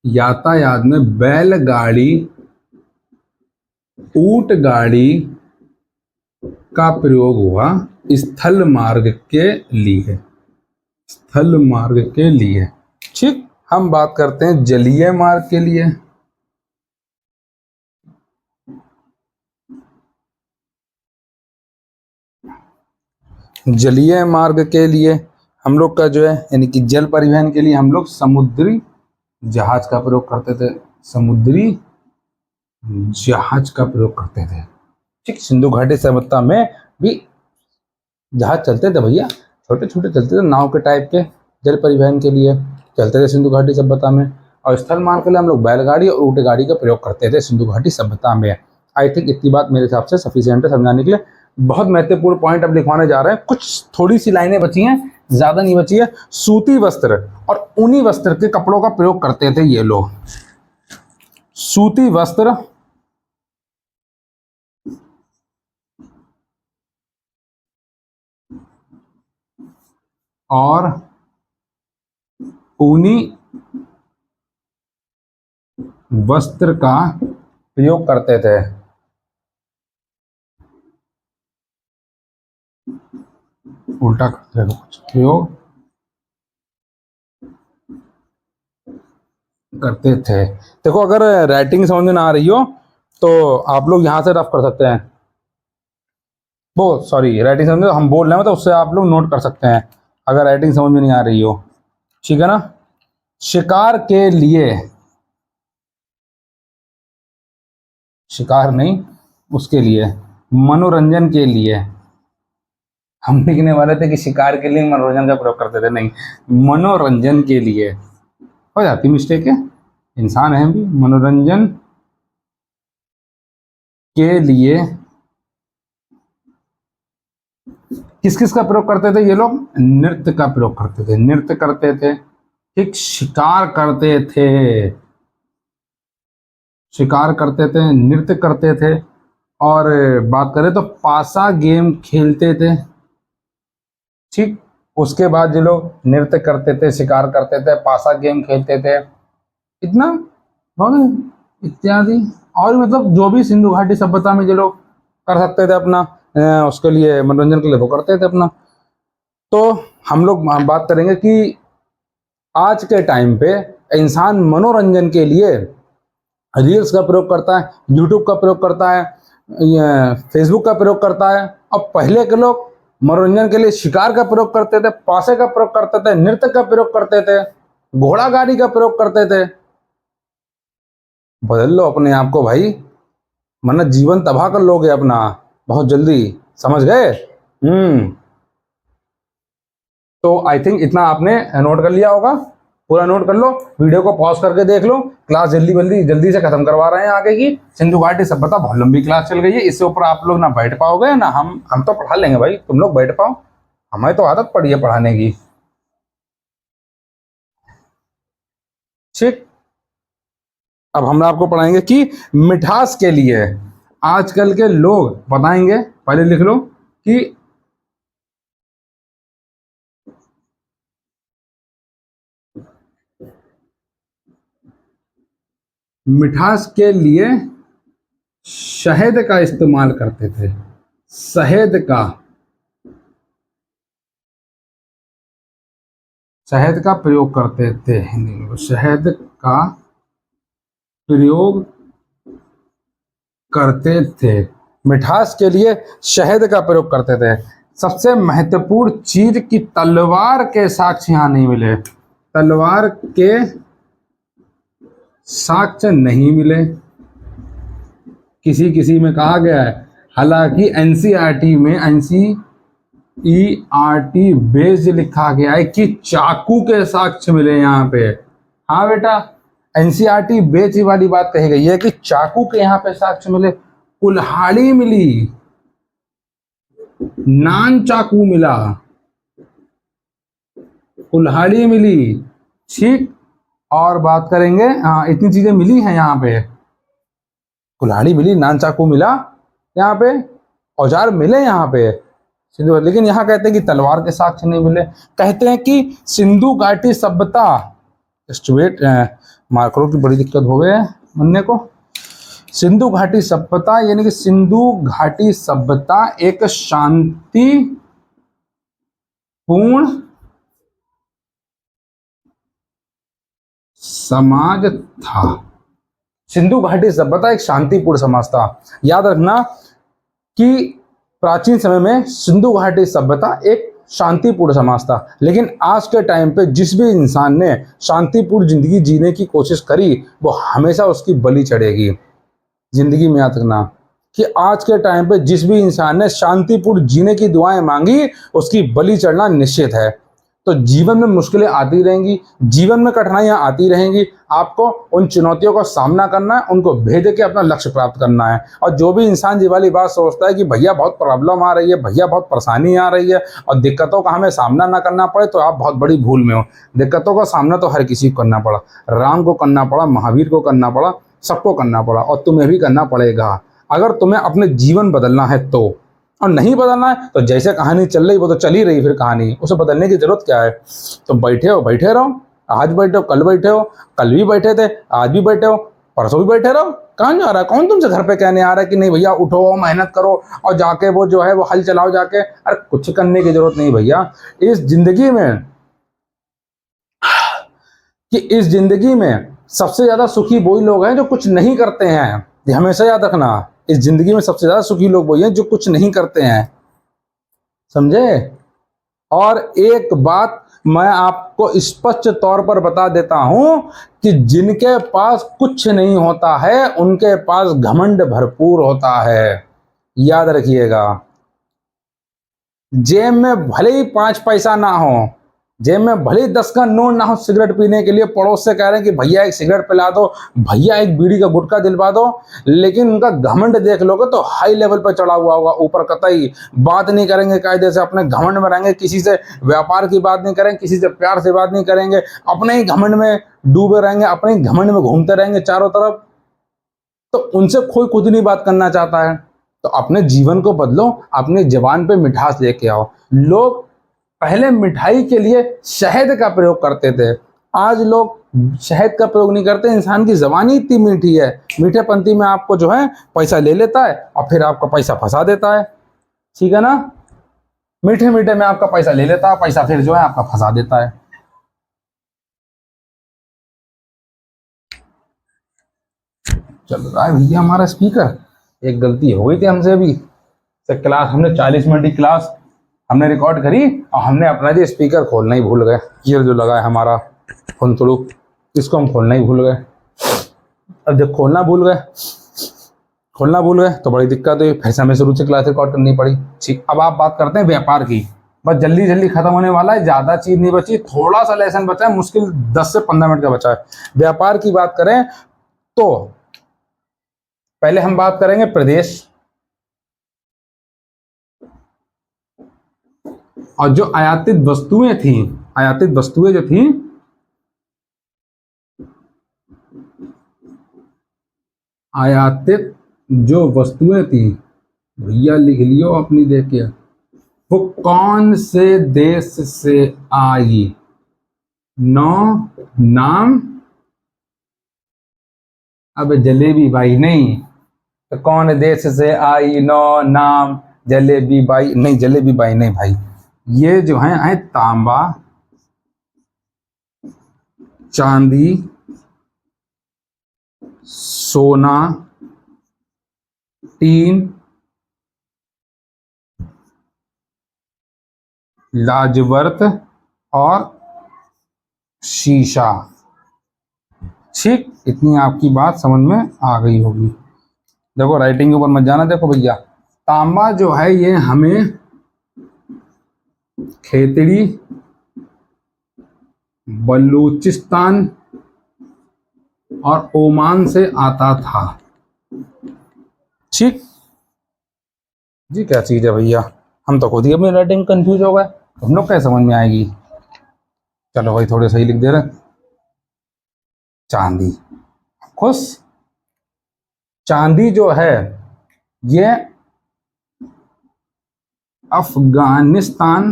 यातायात में बैलगाड़ी, ऊंट गाड़ी का प्रयोग हुआ स्थल मार्ग के लिए। स्थल मार्ग के लिए। ठीक, हम बात करते हैं जलीय मार्ग के लिए। जलीय मार्ग के लिए हम लोग का जो है, यानी कि जल परिवहन के लिए हम लोग समुद्री जहाज का प्रयोग करते थे। समुद्री जहाज का प्रयोग करते थे। ठीक, सिंधु घाटी सभ्यता में भी जहाज चलते थे भैया, छोटे छोटे चलते थे, नाव के टाइप के। जल परिवहन के लिए चलते थे सिंधु घाटी सभ्यता में। और स्थल मार्ग के लिए हम लोग बैलगाड़ी और ऊंट गाड़ी का प्रयोग करते थे सिंधु घाटी सभ्यता में। आई थिंक इतनी बात मेरे हिसाब से सफिशियंट है समझाने के लिए। बहुत महत्वपूर्ण पॉइंट अब लिखवाने जा रहे हैं, कुछ थोड़ी सी लाइनें बची हैं, ज्यादा नहीं बची है। सूती वस्त्र और ऊनी वस्त्र के कपड़ों का प्रयोग करते थे ये लोग। सूती वस्त्र और ऊनी वस्त्र का प्रयोग करते थे। उल्टा करते थे, प्रयोग करते थे। देखो, अगर राइटिंग समझ में ना आ रही हो तो आप लोग यहां से रफ कर सकते हैं। वो सॉरी, राइटिंग समझ में हम बोल रहे हैं तो उससे आप लोग नोट कर सकते हैं, अगर राइटिंग समझ में नहीं आ रही हो। ठीक है ना? शिकार के लिए, शिकार नहीं, उसके लिए, मनोरंजन के लिए। हम लिखने वाले थे कि शिकार के लिए मनोरंजन का प्रयोग करते थे, नहीं, मनोरंजन के लिए। हो जाती मिस्टेक है, इंसान है हम भी। मनोरंजन के लिए किस किस का प्रयोग करते थे ये लोग? नृत्य का प्रयोग करते थे, नृत्य करते थे, ठीक, शिकार करते थे, शिकार करते थे, नृत्य करते थे, और बात करें तो पासा गेम खेलते थे, ठीक। उसके बाद जो लोग नृत्य करते थे, शिकार करते थे, पासा गेम खेलते थे, इतना बहुत इत्यादि, और मतलब जो भी सिंधु घाटी सभ्यता में जो लोग कर सकते थे अपना उसके लिए, मनोरंजन के लिए वो करते थे अपना। तो हम लोग बात करेंगे कि आज के टाइम पे इंसान मनोरंजन के लिए रील्स का प्रयोग करता है, यूट्यूब का प्रयोग करता है, फेसबुक का प्रयोग करता है। अब पहले के लोग मनोरंजन के लिए शिकार का प्रयोग करते थे, पासे का प्रयोग करते थे, नृत्य का प्रयोग करते थे, घोड़ा गाड़ी का प्रयोग करते थे। बदल लो अपने आप को भाई, वरना जीवन तबाह कर लोगे अपना बहुत जल्दी, समझ गए? तो आई थिंक इतना आपने नोट कर लिया होगा, पूरा नोट कर लो, वीडियो को पॉज करके देख लो। क्लास जल्दी जल्दी जल्दी से खत्म करवा रहे हैं आगे की। सिंधु घाटी सभ्यता बहुत लंबी क्लास चल गई है, इससे ऊपर आप लोग ना बैठ पाओगे ना हम तो पढ़ा लेंगे भाई, तुम लोग बैठ पाओ, हमें तो आदत पड़ी है पढ़ाने की, ठीक। अब हम आपको पढ़ाएंगे कि मिठास के लिए आजकल के लोग बताएंगे, पहले लिख लो कि मिठास के लिए शहद का इस्तेमाल करते थे, शहद का प्रयोग करते थे, हिंदी में शहद का प्रयोग करते थे, मिठास के लिए शहद का प्रयोग करते थे। सबसे महत्वपूर्ण चीज की तलवार के साक्ष्य यहां नहीं मिले, तलवार के साक्ष्य नहीं मिले, किसी किसी में कहा गया है। हालांकि एनसीईआरटी में एनसीईआरटी बेस्ड लिखा गया है कि चाकू के साक्ष्य मिले यहाँ पे। हाँ बेटा, एनसीईआरटी बेस्ड वाली बात कही गई है कि चाकू के यहाँ पे साक्ष्य मिले, कुल्हाड़ी मिली, नान चाकू मिला, कुल्हाड़ी मिली, ठीक। और बात करेंगे, हाँ इतनी चीजें मिली हैं यहाँ पे, कुल्हाड़ी मिली, नान चाकू मिला, यहाँ पे औजार मिले यहाँ पे सिंधु, लेकिन यहाँ कहते हैं कि तलवार के साक्ष्य नहीं मिले। कहते हैं कि सिंधु घाटी सभ्यता, वेट मार्करों की बड़ी दिक्कत हो गई है बनने को। सिंधु घाटी सभ्यता यानी कि सिंधु घाटी सभ्यता एक शांतिपूर्ण समाज था। सिंधु घाटी सभ्यता एक शांतिपूर्ण समाज था। याद रखना कि प्राचीन समय में सिंधु घाटी सभ्यता एक शांतिपूर्ण समाज था, लेकिन आज के टाइम पे जिस भी इंसान ने शांतिपूर्ण जिंदगी जीने की कोशिश करी वो हमेशा उसकी बलि चढ़ेगी। जिंदगी में याद रखना कि आज के टाइम पे जिस भी इंसान ने शांतिपूर्ण जीने की दुआएं मांगी उसकी बलि चढ़ना निश्चित है। तो जीवन में मुश्किलें आती रहेंगी, जीवन में कठिनाइयां आती रहेंगी, आपको उन चुनौतियों का सामना करना है, उनको भेद के अपना लक्ष्य प्राप्त करना है। और जो भी इंसान ये वाली बात सोचता है कि भैया बहुत प्रॉब्लम आ रही है, भैया बहुत परेशानी आ रही है और दिक्कतों का हमें सामना ना करना पड़े, तो आप बहुत बड़ी भूल में हो। दिक्कतों का सामना तो हर किसी को करना पड़ा, राम को करना पड़ा, महावीर को करना पड़ा, सबको करना पड़ा और तुम्हें भी करना पड़ेगा, अगर तुम्हें अपने जीवन बदलना है तो। और नहीं बदलना है तो जैसे कहानी चल रही वो तो चल ही रही, फिर कहानी उसे बदलने की जरूरत क्या है। तुम बैठे हो बैठे रहो, आज बैठे हो कल बैठे हो, कल भी बैठे थे आज भी बैठे हो, परसों भी बैठे रहो। कहाँ जा रहा है, कौन तुमसे घर पे कहने आ रहा है कि नहीं भैया उठो मेहनत करो और जाके वो जो है वो हल चलाओ जाके। अरे कुछ करने की जरूरत नहीं भैया। इस जिंदगी में सबसे ज्यादा सुखी वही लोग हैं जो कुछ नहीं करते हैं, ये हमेशा याद रखना। इस जिंदगी में सबसे ज्यादा सुखी लोग वही हैं जो कुछ नहीं करते हैं, समझे। और एक बात मैं आपको स्पष्ट तौर पर बता देता हूं कि जिनके पास कुछ नहीं होता है उनके पास घमंड भरपूर होता है। याद रखिएगा, जेब में भले ही 5 पैसा ना हो, जेब में भले ही 10 का नोट ना हो, सिगरेट पीने के लिए पड़ोस से कह रहे हैं कि भैया एक सिगरेट पिला दो, भैया एक बीड़ी का गुटखा दिलवा दो, लेकिन उनका घमंड देख लोगे तो हाई लेवल पर चढ़ा हुआ होगा, ऊपर कतई बात नहीं करेंगे, कायदे से अपने घमंड में रहेंगे, किसी से व्यापार की बात नहीं करेंगे, किसी से प्यार से बात नहीं करेंगे, अपने ही घमंड में डूबे रहेंगे, अपने ही घमंड में घूमते रहेंगे चारों तरफ। तो उनसे कोई खुद नहीं बात करना चाहता है। तो अपने जीवन को बदलो, अपने जबान पे मिठास लेके आओ। लोग पहले मिठाई के लिए शहद का प्रयोग करते थे, आज लोग शहद का प्रयोग नहीं करते। इंसान की जबान ही इतनी मीठी है, मीठे पंक्ति में आपको जो है पैसा ले लेता है और फिर आपका पैसा फंसा देता है। ठीक है ना, मीठे मीठे में आपका पैसा ले लेता है, पैसा फिर जो है आपका फंसा देता है। चल रहा है भैया हमारा स्पीकर, एक गलती हो गई थी हमसे अभी। क्लास हमने 40 मिनट की क्लास हमने रिकॉर्ड करी और हमने अपना जो स्पीकर खोलना ही भूल गए। ये जो लगा है हमारा फुनतुड़ू, इसको हम खोलना ही भूल गए। अब जब खोलना भूल गए तो बड़ी दिक्कत हुई, फिर से हमें शुरू से क्लास रिकॉर्ड करनी पड़ी। ठीक, अब आप बात करते हैं व्यापार की। बस जल्दी जल्दी खत्म होने वाला है, ज़्यादा चीज़ नहीं बची, थोड़ा सा लेसन बचा है, मुश्किल 10 से 15 मिनट का बचा है। व्यापार की बात करें तो पहले हम बात करेंगे प्रदेश, और जो आयातित वस्तुएं थी, आयातित वस्तुएं जो थी, आयातित जो वस्तुएं थी, भैया लिख लियो अपनी देख के, वो कौन से देश से आई? नो नाम, अब जलेबी बाई नहीं, तो कौन देश से आई? नो नाम जलेबी बाई नहीं, जलेबी बाई नहीं भाई, ये जो है तांबा, चांदी, सोना, टीन, लाजवर्त और शीशा। ठीक, इतनी आपकी बात समझ में आ गई होगी। देखो राइटिंग के ऊपर मत जाना। देखो भैया, तांबा जो है ये हमें खेतड़ी, बलूचिस्तान और ओमान से आता था। ठीक जी, क्या चीज है भैया, हम तो खुद ही अपनी राइटिंग कंफ्यूज हो गए, हम लोग कैसे समझ में आएगी। चलो भाई थोड़े सही लिख दे रहे। चांदी, खुश, चांदी जो है ये अफगानिस्तान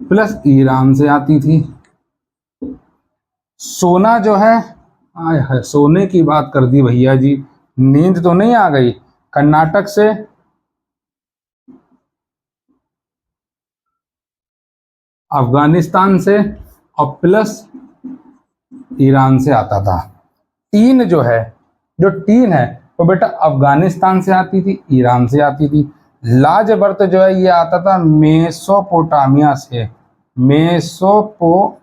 प्लस ईरान से आती थी। सोना जो है, आय है, सोने की बात कर दी भैया जी, नींद तो नहीं आ गई। कर्नाटक से, अफगानिस्तान से और प्लस ईरान से आता था। टीन जो है, जो टीन है वो बेटा अफगानिस्तान से आती थी, ईरान से आती थी। लाजवर्त जो है ये आता था मेसोपोटामिया से, मेसोपोटामिया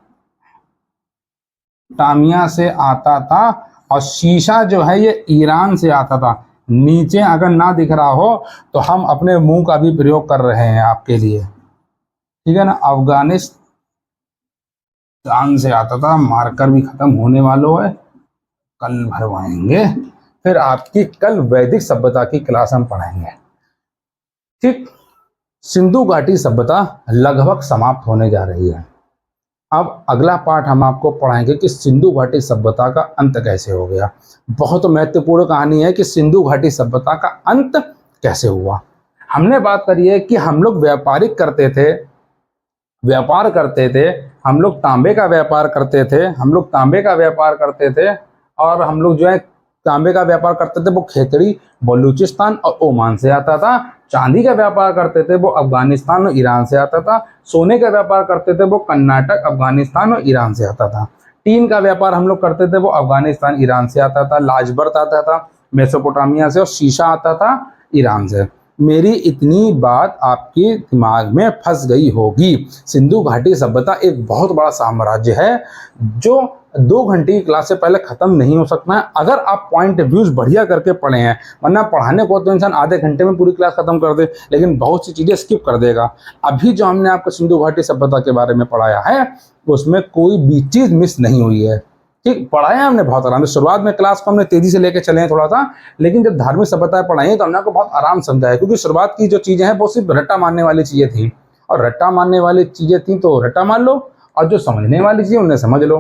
से आता था। और शीशा जो है ये ईरान से आता था। नीचे अगर ना दिख रहा हो तो हम अपने मुंह का भी प्रयोग कर रहे हैं आपके लिए, ठीक है ना। अफगानिस्तान से आता था, मार्कर भी खत्म होने वाला है, कल भरवाएंगे, फिर आपकी कल वैदिक सभ्यता की क्लास हम पढ़ाएंगे। ठीक, सिंधु घाटी सभ्यता लगभग समाप्त होने जा रही है। अब अगला पार्ट हम आपको पढ़ाएंगे कि सिंधु घाटी सभ्यता का अंत कैसे हो गया। बहुत महत्वपूर्ण कहानी है कि सिंधु घाटी सभ्यता का अंत कैसे हुआ। हमने बात करी है कि हम लोग व्यापार करते थे, हम लोग तांबे का व्यापार करते थे, और हम लोग जो है तांबे का व्यापार करते थे वो खेतड़ी, बलूचिस्तान और ओमान से आता था। चांदी का व्यापार करते थे वो अफगानिस्तान और ईरान से आता था। सोने का व्यापार करते थे वो कर्नाटक, अफगानिस्तान और ईरान से आता था। टीन का व्यापार हम लोग करते थे वो अफगानिस्तान, ईरान से आता था। लाजवर्त आता था मेसोपोटामिया से, और शीशा आता था ईरान से। मेरी इतनी बात आपके दिमाग में फंस गई होगी। सिंधु घाटी सभ्यता एक बहुत बड़ा साम्राज्य है जो 2 घंटे की क्लास से पहले खत्म नहीं हो सकता है, अगर आप पॉइंट व्यूज बढ़िया करके पढ़े हैं। वरना पढ़ाने को तो इंसान आधे घंटे में पूरी क्लास खत्म कर दे, लेकिन बहुत सी चीजें स्किप कर देगा। अभी जो हमने आपको सिंधु घाटी सभ्यता के बारे में पढ़ाया है उसमें कोई भी चीज मिस नहीं हुई है। ठीक, पढ़ाया हमने बहुत आराम से। शुरुआत में क्लास को हमने तेजी से लेकर चले हैं थोड़ा सा, लेकिन जब धार्मिक सभ्यताएं पढ़ाई तो हमने आपको बहुत आराम समझाया, क्योंकि शुरुआत की जो चीजें हैं वो सिर्फ रट्टा मारने वाली चीजें थी, और रट्टा मारने वाली चीजें थी तो रट्टा मार लो, और जो समझने वाली चीजें उन्हें समझ लो।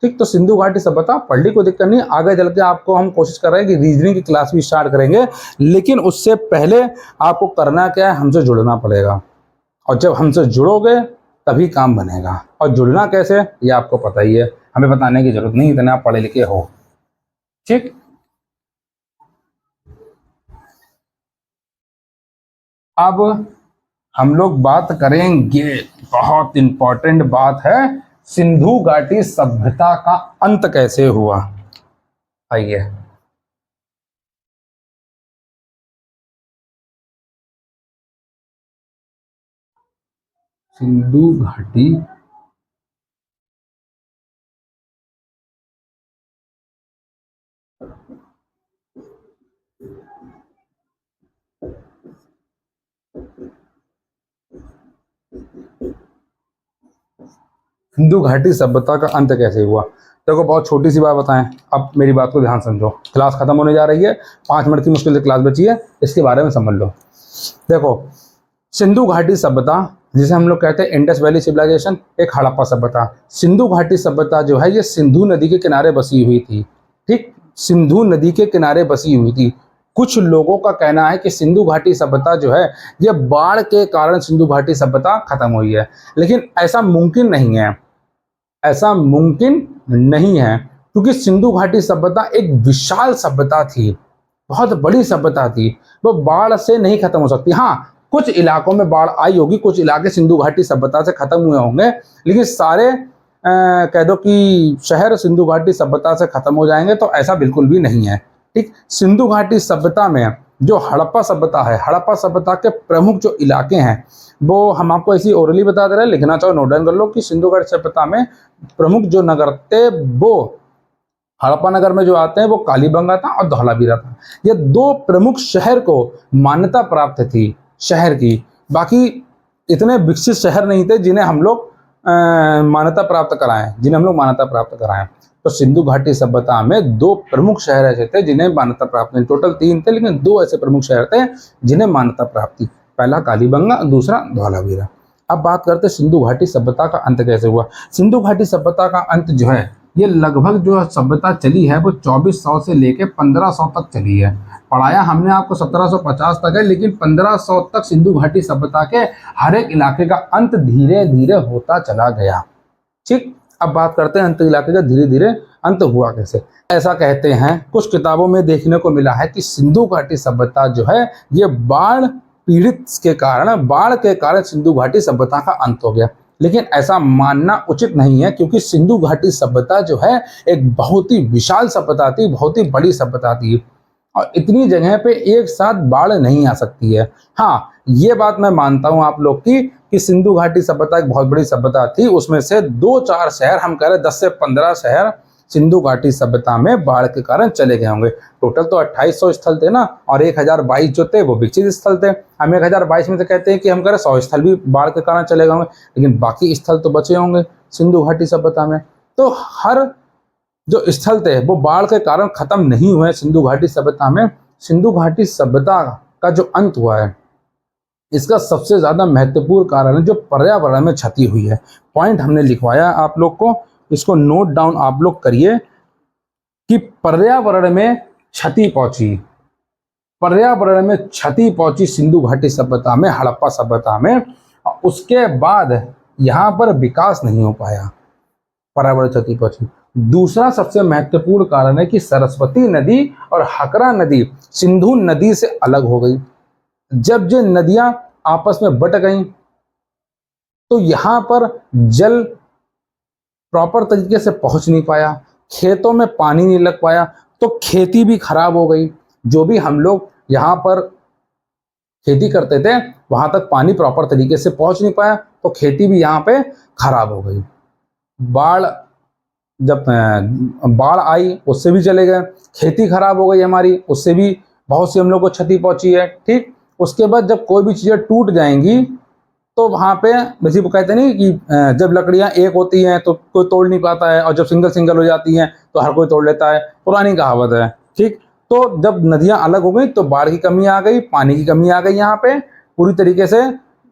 ठीक, तो सिंधु घाटी सभ्यता पढ़ ली, कोई दिक्कत नहीं। आगे चल के आपको हम कोशिश कर रहे हैं कि रीजनिंग की क्लास भी स्टार्ट करेंगे, लेकिन उससे पहले आपको करना क्या है, हमसे जुड़ना पड़ेगा। और जब हमसे जुड़ोगे तभी काम बनेगा। और जुड़ना कैसे ये आपको पता ही है, हमें बताने की जरूरत नहीं, इतने आप पढ़े लिखे हो। ठीक, अब हम लोग बात करेंगे, बहुत इंपॉर्टेंट बात है, सिंधु घाटी सभ्यता का अंत कैसे हुआ। आइए, सिंधु घाटी सिंधु घाटी सभ्यता का अंत कैसे हुआ। देखो, बहुत छोटी सी बात बताएं, अब मेरी बात को ध्यान समझो। क्लास खत्म होने जा रही है, 5 मिनट की मुश्किल से क्लास बची है, इसके बारे में समझ लो। देखो, सिंधु घाटी सभ्यता जिसे हम लोग कहते हैं इंडस वैली सिविलाइजेशन, एक हड़प्पा सभ्यता। सिंधु घाटी सभ्यता जो है ये सिंधु नदी के किनारे बसी हुई थी। ठीक, सिंधु नदी के किनारे बसी हुई थी। कुछ लोगों का कहना है कि सिंधु घाटी सभ्यता जो है ये बाढ़ के कारण सिंधु घाटी सभ्यता खत्म हुई है, लेकिन ऐसा मुमकिन नहीं है। ऐसा मुमकिन नहीं है, क्योंकि सिंधु घाटी सभ्यता एक विशाल सभ्यता थी, बहुत बड़ी सभ्यता थी। वो बाढ़ से नहीं खत्म हो सकती। हाँ, कुछ इलाकों में बाढ़ आई होगी, कुछ इलाके सिंधु घाटी सभ्यता से खत्म हुए होंगे, लेकिन सारे कह दो कि शहर सिंधु घाटी सभ्यता से खत्म हो जाएंगे, तो ऐसा बिल्कुल भी नहीं है। ठीक, सिंधु घाटी सभ्यता में जो हड़प्पा सभ्यता है, हड़प्पा सभ्यता के प्रमुख जो इलाके हैं वो हम आपको ऐसी ओरली बता दे रहे हैं, लिखना चाहो नोट डाउन कर लो कि सिंधु घाटी सभ्यता में प्रमुख जो नगर थे वो हड़प्पा नगर में जो आते हैं वो कालीबंगा था और धौलावीरा था। ये 2 प्रमुख शहर को मान्यता प्राप्त थी शहर की। बाकी इतने विकसित शहर नहीं थे जिन्हें हम लोग मान्यता प्राप्त कराएं, तो सिंधु घाटी सभ्यता में 2 प्रमुख शहर ऐसे थे जिन्हें मान्यता प्राप्त नहीं, टोटल 3 थे, लेकिन 2 ऐसे प्रमुख शहर थे जिन्हें मान्यता प्राप्त थी। पहला कालीबंगा, दूसरा धौलावीरा। अब बात करते हैं सिंधु घाटी सभ्यता का अंत कैसे हुआ। सिंधु घाटी सभ्यता का अंत जो है ये लगभग जो सभ्यता चली है वो 2400 से लेके 1500 तक चली है। पढ़ाया हमने आपको 1750 तक है, लेकिन 1500 तक सिंधु घाटी सभ्यता के हर एक इलाके का अंत धीरे धीरे होता चला गया। ठीक, अब बात करते हैं अंत इलाके का धीरे धीरे अंत हुआ कैसे। ऐसा कहते हैं, कुछ किताबों में देखने को मिला है कि सिंधु घाटी सभ्यता जो है ये बाढ़ के कारण सिंधु घाटी सभ्यता का अंत हो गया, लेकिन ऐसा मानना उचित नहीं है, क्योंकि सिंधु घाटी सभ्यता जो है एक बहुत ही विशाल सभ्यता थी, बहुत ही बड़ी सभ्यता थी, और इतनी जगह पे एक साथ बाढ़ नहीं आ सकती है। हाँ, ये बात मैं मानता हूं आप लोग की कि सिंधु घाटी सभ्यता एक बहुत बड़ी सभ्यता थी, उसमें से 2-4 शहर, हम कह रहे 10 से 15 शहर सिंधु घाटी सभ्यता में बाढ़ के कारण चले गए होंगे। टोटल तो 2800 स्थल थे ना, और 1022 जो थे वो विकसित स्थल थे। हम 1022 में से कहते हैं कि हम कह रहे 100 स्थल भी बाढ़ के कारण चले गए होंगे, लेकिन बाकी स्थल तो बचे होंगे सिंधु घाटी सभ्यता में। तो हर जो स्थल थे वो बाढ़ के कारण खत्म नहीं हुए सिंधु घाटी सभ्यता में। सिंधु घाटी सभ्यता का जो अंत हुआ है इसका सबसे ज्यादा महत्वपूर्ण कारण है जो पर्यावरण में क्षति हुई है। पॉइंट हमने लिखवाया आप लोग को, इसको नोट डाउन आप लोग करिए कि पर्यावरण में क्षति पहुंची, पर्यावरण में क्षति पहुंची सिंधु घाटी सभ्यता में, हड़प्पा सभ्यता में। उसके बाद यहां पर विकास नहीं हो पाया, पर्यावरण क्षति पहुंची। दूसरा सबसे महत्वपूर्ण कारण है कि सरस्वती नदी और हकरा नदी सिंधु नदी से अलग हो गई। जब ये नदियां आपस में बट गई तो यहां पर जल प्रॉपर तरीके से पहुंच नहीं पाया, खेतों में पानी नहीं लग पाया, तो खेती भी खराब हो गई। जो भी हम लोग यहाँ पर खेती करते थे वहां तक पानी प्रॉपर तरीके से पहुंच नहीं पाया, तो खेती भी यहाँ पे खराब हो गई। बाढ़ जब बाढ़ आई उससे भी चले गए, खेती खराब हो गई हमारी, उससे भी बहुत सी हम लोग को क्षति पहुंची है। ठीक, उसके बाद जब कोई भी चीज़ें टूट जाएंगी तो वहाँ पे वैसे वो कहते नहीं कि जब लकड़ियाँ एक होती हैं तो कोई तोड़ नहीं पाता है, और जब सिंगल सिंगल हो जाती हैं तो हर कोई तोड़ लेता है, पुरानी कहावत है। ठीक, तो जब नदियाँ अलग हो गई तो बाढ़ की कमी आ गई, पानी की कमी आ गई, यहाँ पे पूरी तरीके से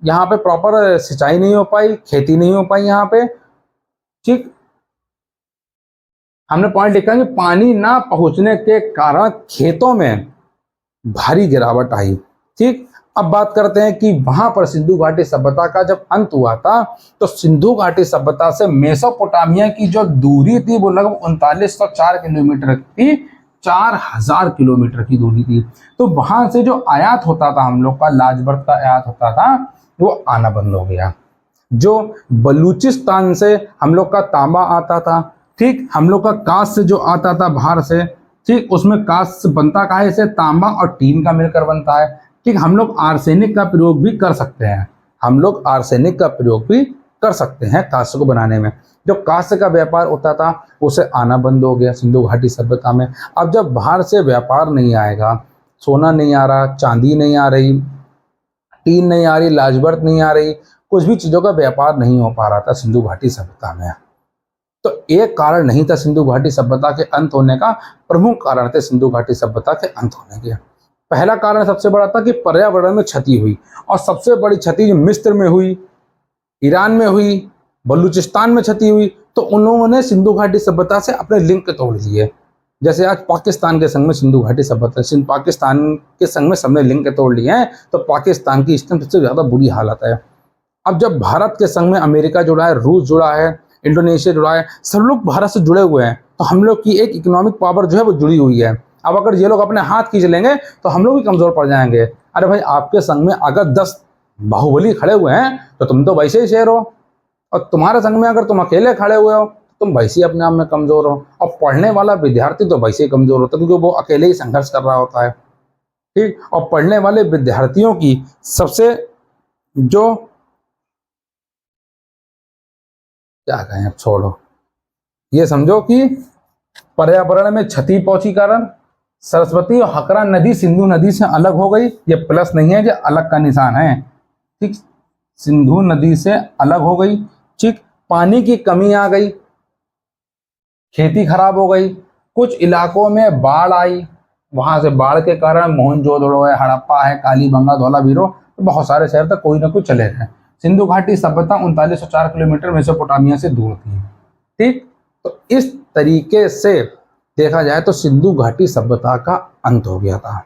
यहाँ पे प्रॉपर सिंचाई नहीं हो पाई, खेती नहीं हो पाई यहाँ पे। ठीक, हमने पॉइंट लिखा कि पानी ना पहुंचने के कारण खेतों में भारी गिरावट आई। ठीक, अब बात करते हैं कि वहां पर सिंधु घाटी सभ्यता का जब अंत हुआ था, तो सिंधु घाटी सभ्यता से मेसोपोटामिया की जो दूरी थी वो लगभग 3904 किलोमीटर थी, 4000 किलोमीटर की दूरी थी। तो वहां से जो आयात होता था हम लोग का, लाजवर्त का आयात होता था, वो आना बंद हो गया। जो बलूचिस्तान से हम लोग का तांबा आता था, ठीक, हम लोग का कांस्य से जो आता था बाहर से, ठीक, उसमें कांस्य बनता काहे से, तांबा और टीन का मिलकर बनता है। ठीक, हम लोग आर्सेनिक का प्रयोग भी कर सकते हैं, हम लोग आर्सेनिक का प्रयोग भी कर सकते हैं कांस्य को बनाने में। जो कांस्य का व्यापार होता था उसे आना बंद हो गया सिंधु घाटी सभ्यता में। अब जब बाहर से व्यापार नहीं आएगा, सोना नहीं आ रहा, चांदी नहीं आ रही, टीन नहीं आ रही, लाजवर्त नहीं आ रही, कुछ भी चीज़ों का व्यापार नहीं हो पा रहा था सिंधु घाटी सभ्यता में। तो एक कारण नहीं था सिंधु घाटी सभ्यता के अंत होने का, प्रमुख कारण थे सिंधु घाटी सभ्यता के अंत होने के। पहला कारण सबसे बड़ा था कि पर्यावरण में क्षति हुई, और सबसे बड़ी क्षति मिस्र में हुई, ईरान में हुई, बलूचिस्तान में क्षति हुई। तो उन लोगों ने सिंधु घाटी सभ्यता से अपने लिंक तोड़ दिए। जैसे आज पाकिस्तान के संग में सिंधु घाटी सभ्यता, पाकिस्तान के संग में सबने लिंक तोड़ लिए हैं, तो पाकिस्तान की इस टाइम सबसे ज़्यादा बुरी हालत है। अब जब भारत के संग में अमेरिका जुड़ा है, रूस जुड़ा है, इंडोनेशिया जुड़ा है, सब लोग भारत से जुड़े हुए हैं, तो हम लोग की एक इकोनॉमिक पावर जो है वो जुड़ी हुई है। अब अगर ये लोग अपने हाथ खींच लेंगे तो हम लोग भी कमज़ोर पड़ जाएंगे। अरे भाई, आपके संग में अगर 10 बाहुबली खड़े हुए हैं तो तुम तो वैसे ही शेर हो, और तुम्हारे संग में अगर तुम अकेले खड़े हुए हो तो तुम वैसे ही अपने आप में कमज़ोर हो। और पढ़ने वाला विद्यार्थी तो वैसे ही कमज़ोर होता है, क्योंकि वो अकेले ही संघर्ष कर रहा होता है। ठीक, और पढ़ने वाले विद्यार्थियों की सबसे जो क्या कहें, अब छोड़ो, ये समझो कि पर्यावरण में क्षति पहुंची कारण सरस्वती और हकरा नदी सिंधु नदी से अलग हो गई। ये प्लस नहीं है, ये अलग का निशान है। ठीक, सिंधु नदी से अलग हो गई। ठीक, पानी की कमी आ गई, खेती खराब हो गई, कुछ इलाकों में बाढ़ आई, वहां से बाढ़ के कारण मोहनजोदड़ो है, हड़प्पा है, कालीबंगा, धौलावीरो, तो बहुत सारे शहर तक कोई ना कोई चले गए। सिंधु घाटी सभ्यता 3904 किलोमीटर मेसोपोटामिया से दूर थी। ठीक, तो इस तरीके से देखा जाए तो सिंधु घाटी सभ्यता का अंत हो गया था।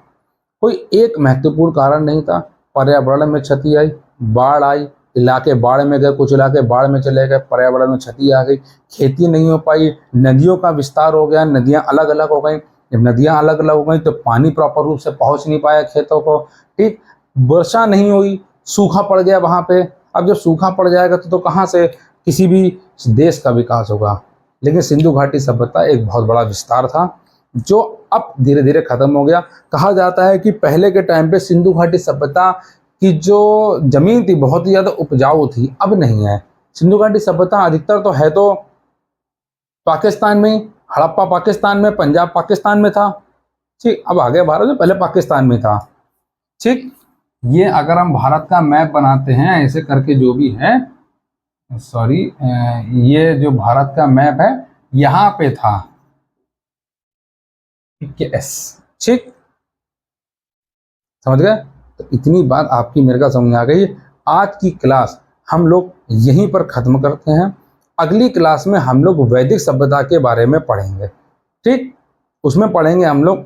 कोई एक महत्वपूर्ण कारण नहीं था, पर्यावरण में क्षति आई, बाढ़ आई, इलाके बाढ़ में गए, कुछ इलाके बाढ़ में चले गए, पर्यावरण में क्षति आ गई, खेती नहीं हो पाई, नदियों का विस्तार हो गया, नदियां अलग अलग हो गई। जब नदियां अलग अलग हो गई तो पानी प्रॉपर रूप से पहुंच नहीं पाया खेतों को। ठीक, वर्षा नहीं हुई, सूखा पड़ गया वहां पे। अब जब सूखा पड़ जाएगा तो कहाँ से किसी भी देश का विकास होगा। लेकिन सिंधु घाटी सभ्यता एक बहुत बड़ा विस्तार था जो अब धीरे धीरे खत्म हो गया। कहा जाता है कि पहले के टाइम पे सिंधु घाटी सभ्यता की जो जमीन थी बहुत ही ज़्यादा उपजाऊ थी, अब नहीं है। सिंधु घाटी सभ्यता अधिकतर तो है तो पाकिस्तान में, हड़प्पा पाकिस्तान में, पंजाब पाकिस्तान में था। ठीक, अब आगे भारत में, पहले पाकिस्तान में था। ठीक, ये अगर हम भारत का मैप बनाते हैं ऐसे करके, जो भी है, सॉरी, ये जो भारत का मैप है यहाँ पे था। यस, ठीक, समझ गए। तो इतनी बात आपकी मेरे का समझ आ गई। आज की क्लास हम लोग यहीं पर ख़त्म करते हैं। अगली क्लास में हम लोग वैदिक सभ्यता के बारे में पढ़ेंगे। ठीक, उसमें पढ़ेंगे हम लोग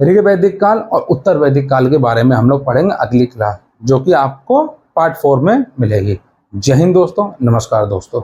ऋग वैदिक काल और उत्तर वैदिक काल के बारे में हम लोग पढ़ेंगे अगली क्लास, जो कि आपको पार्ट 4 में मिलेगी। जय हिंद दोस्तों, नमस्कार दोस्तों।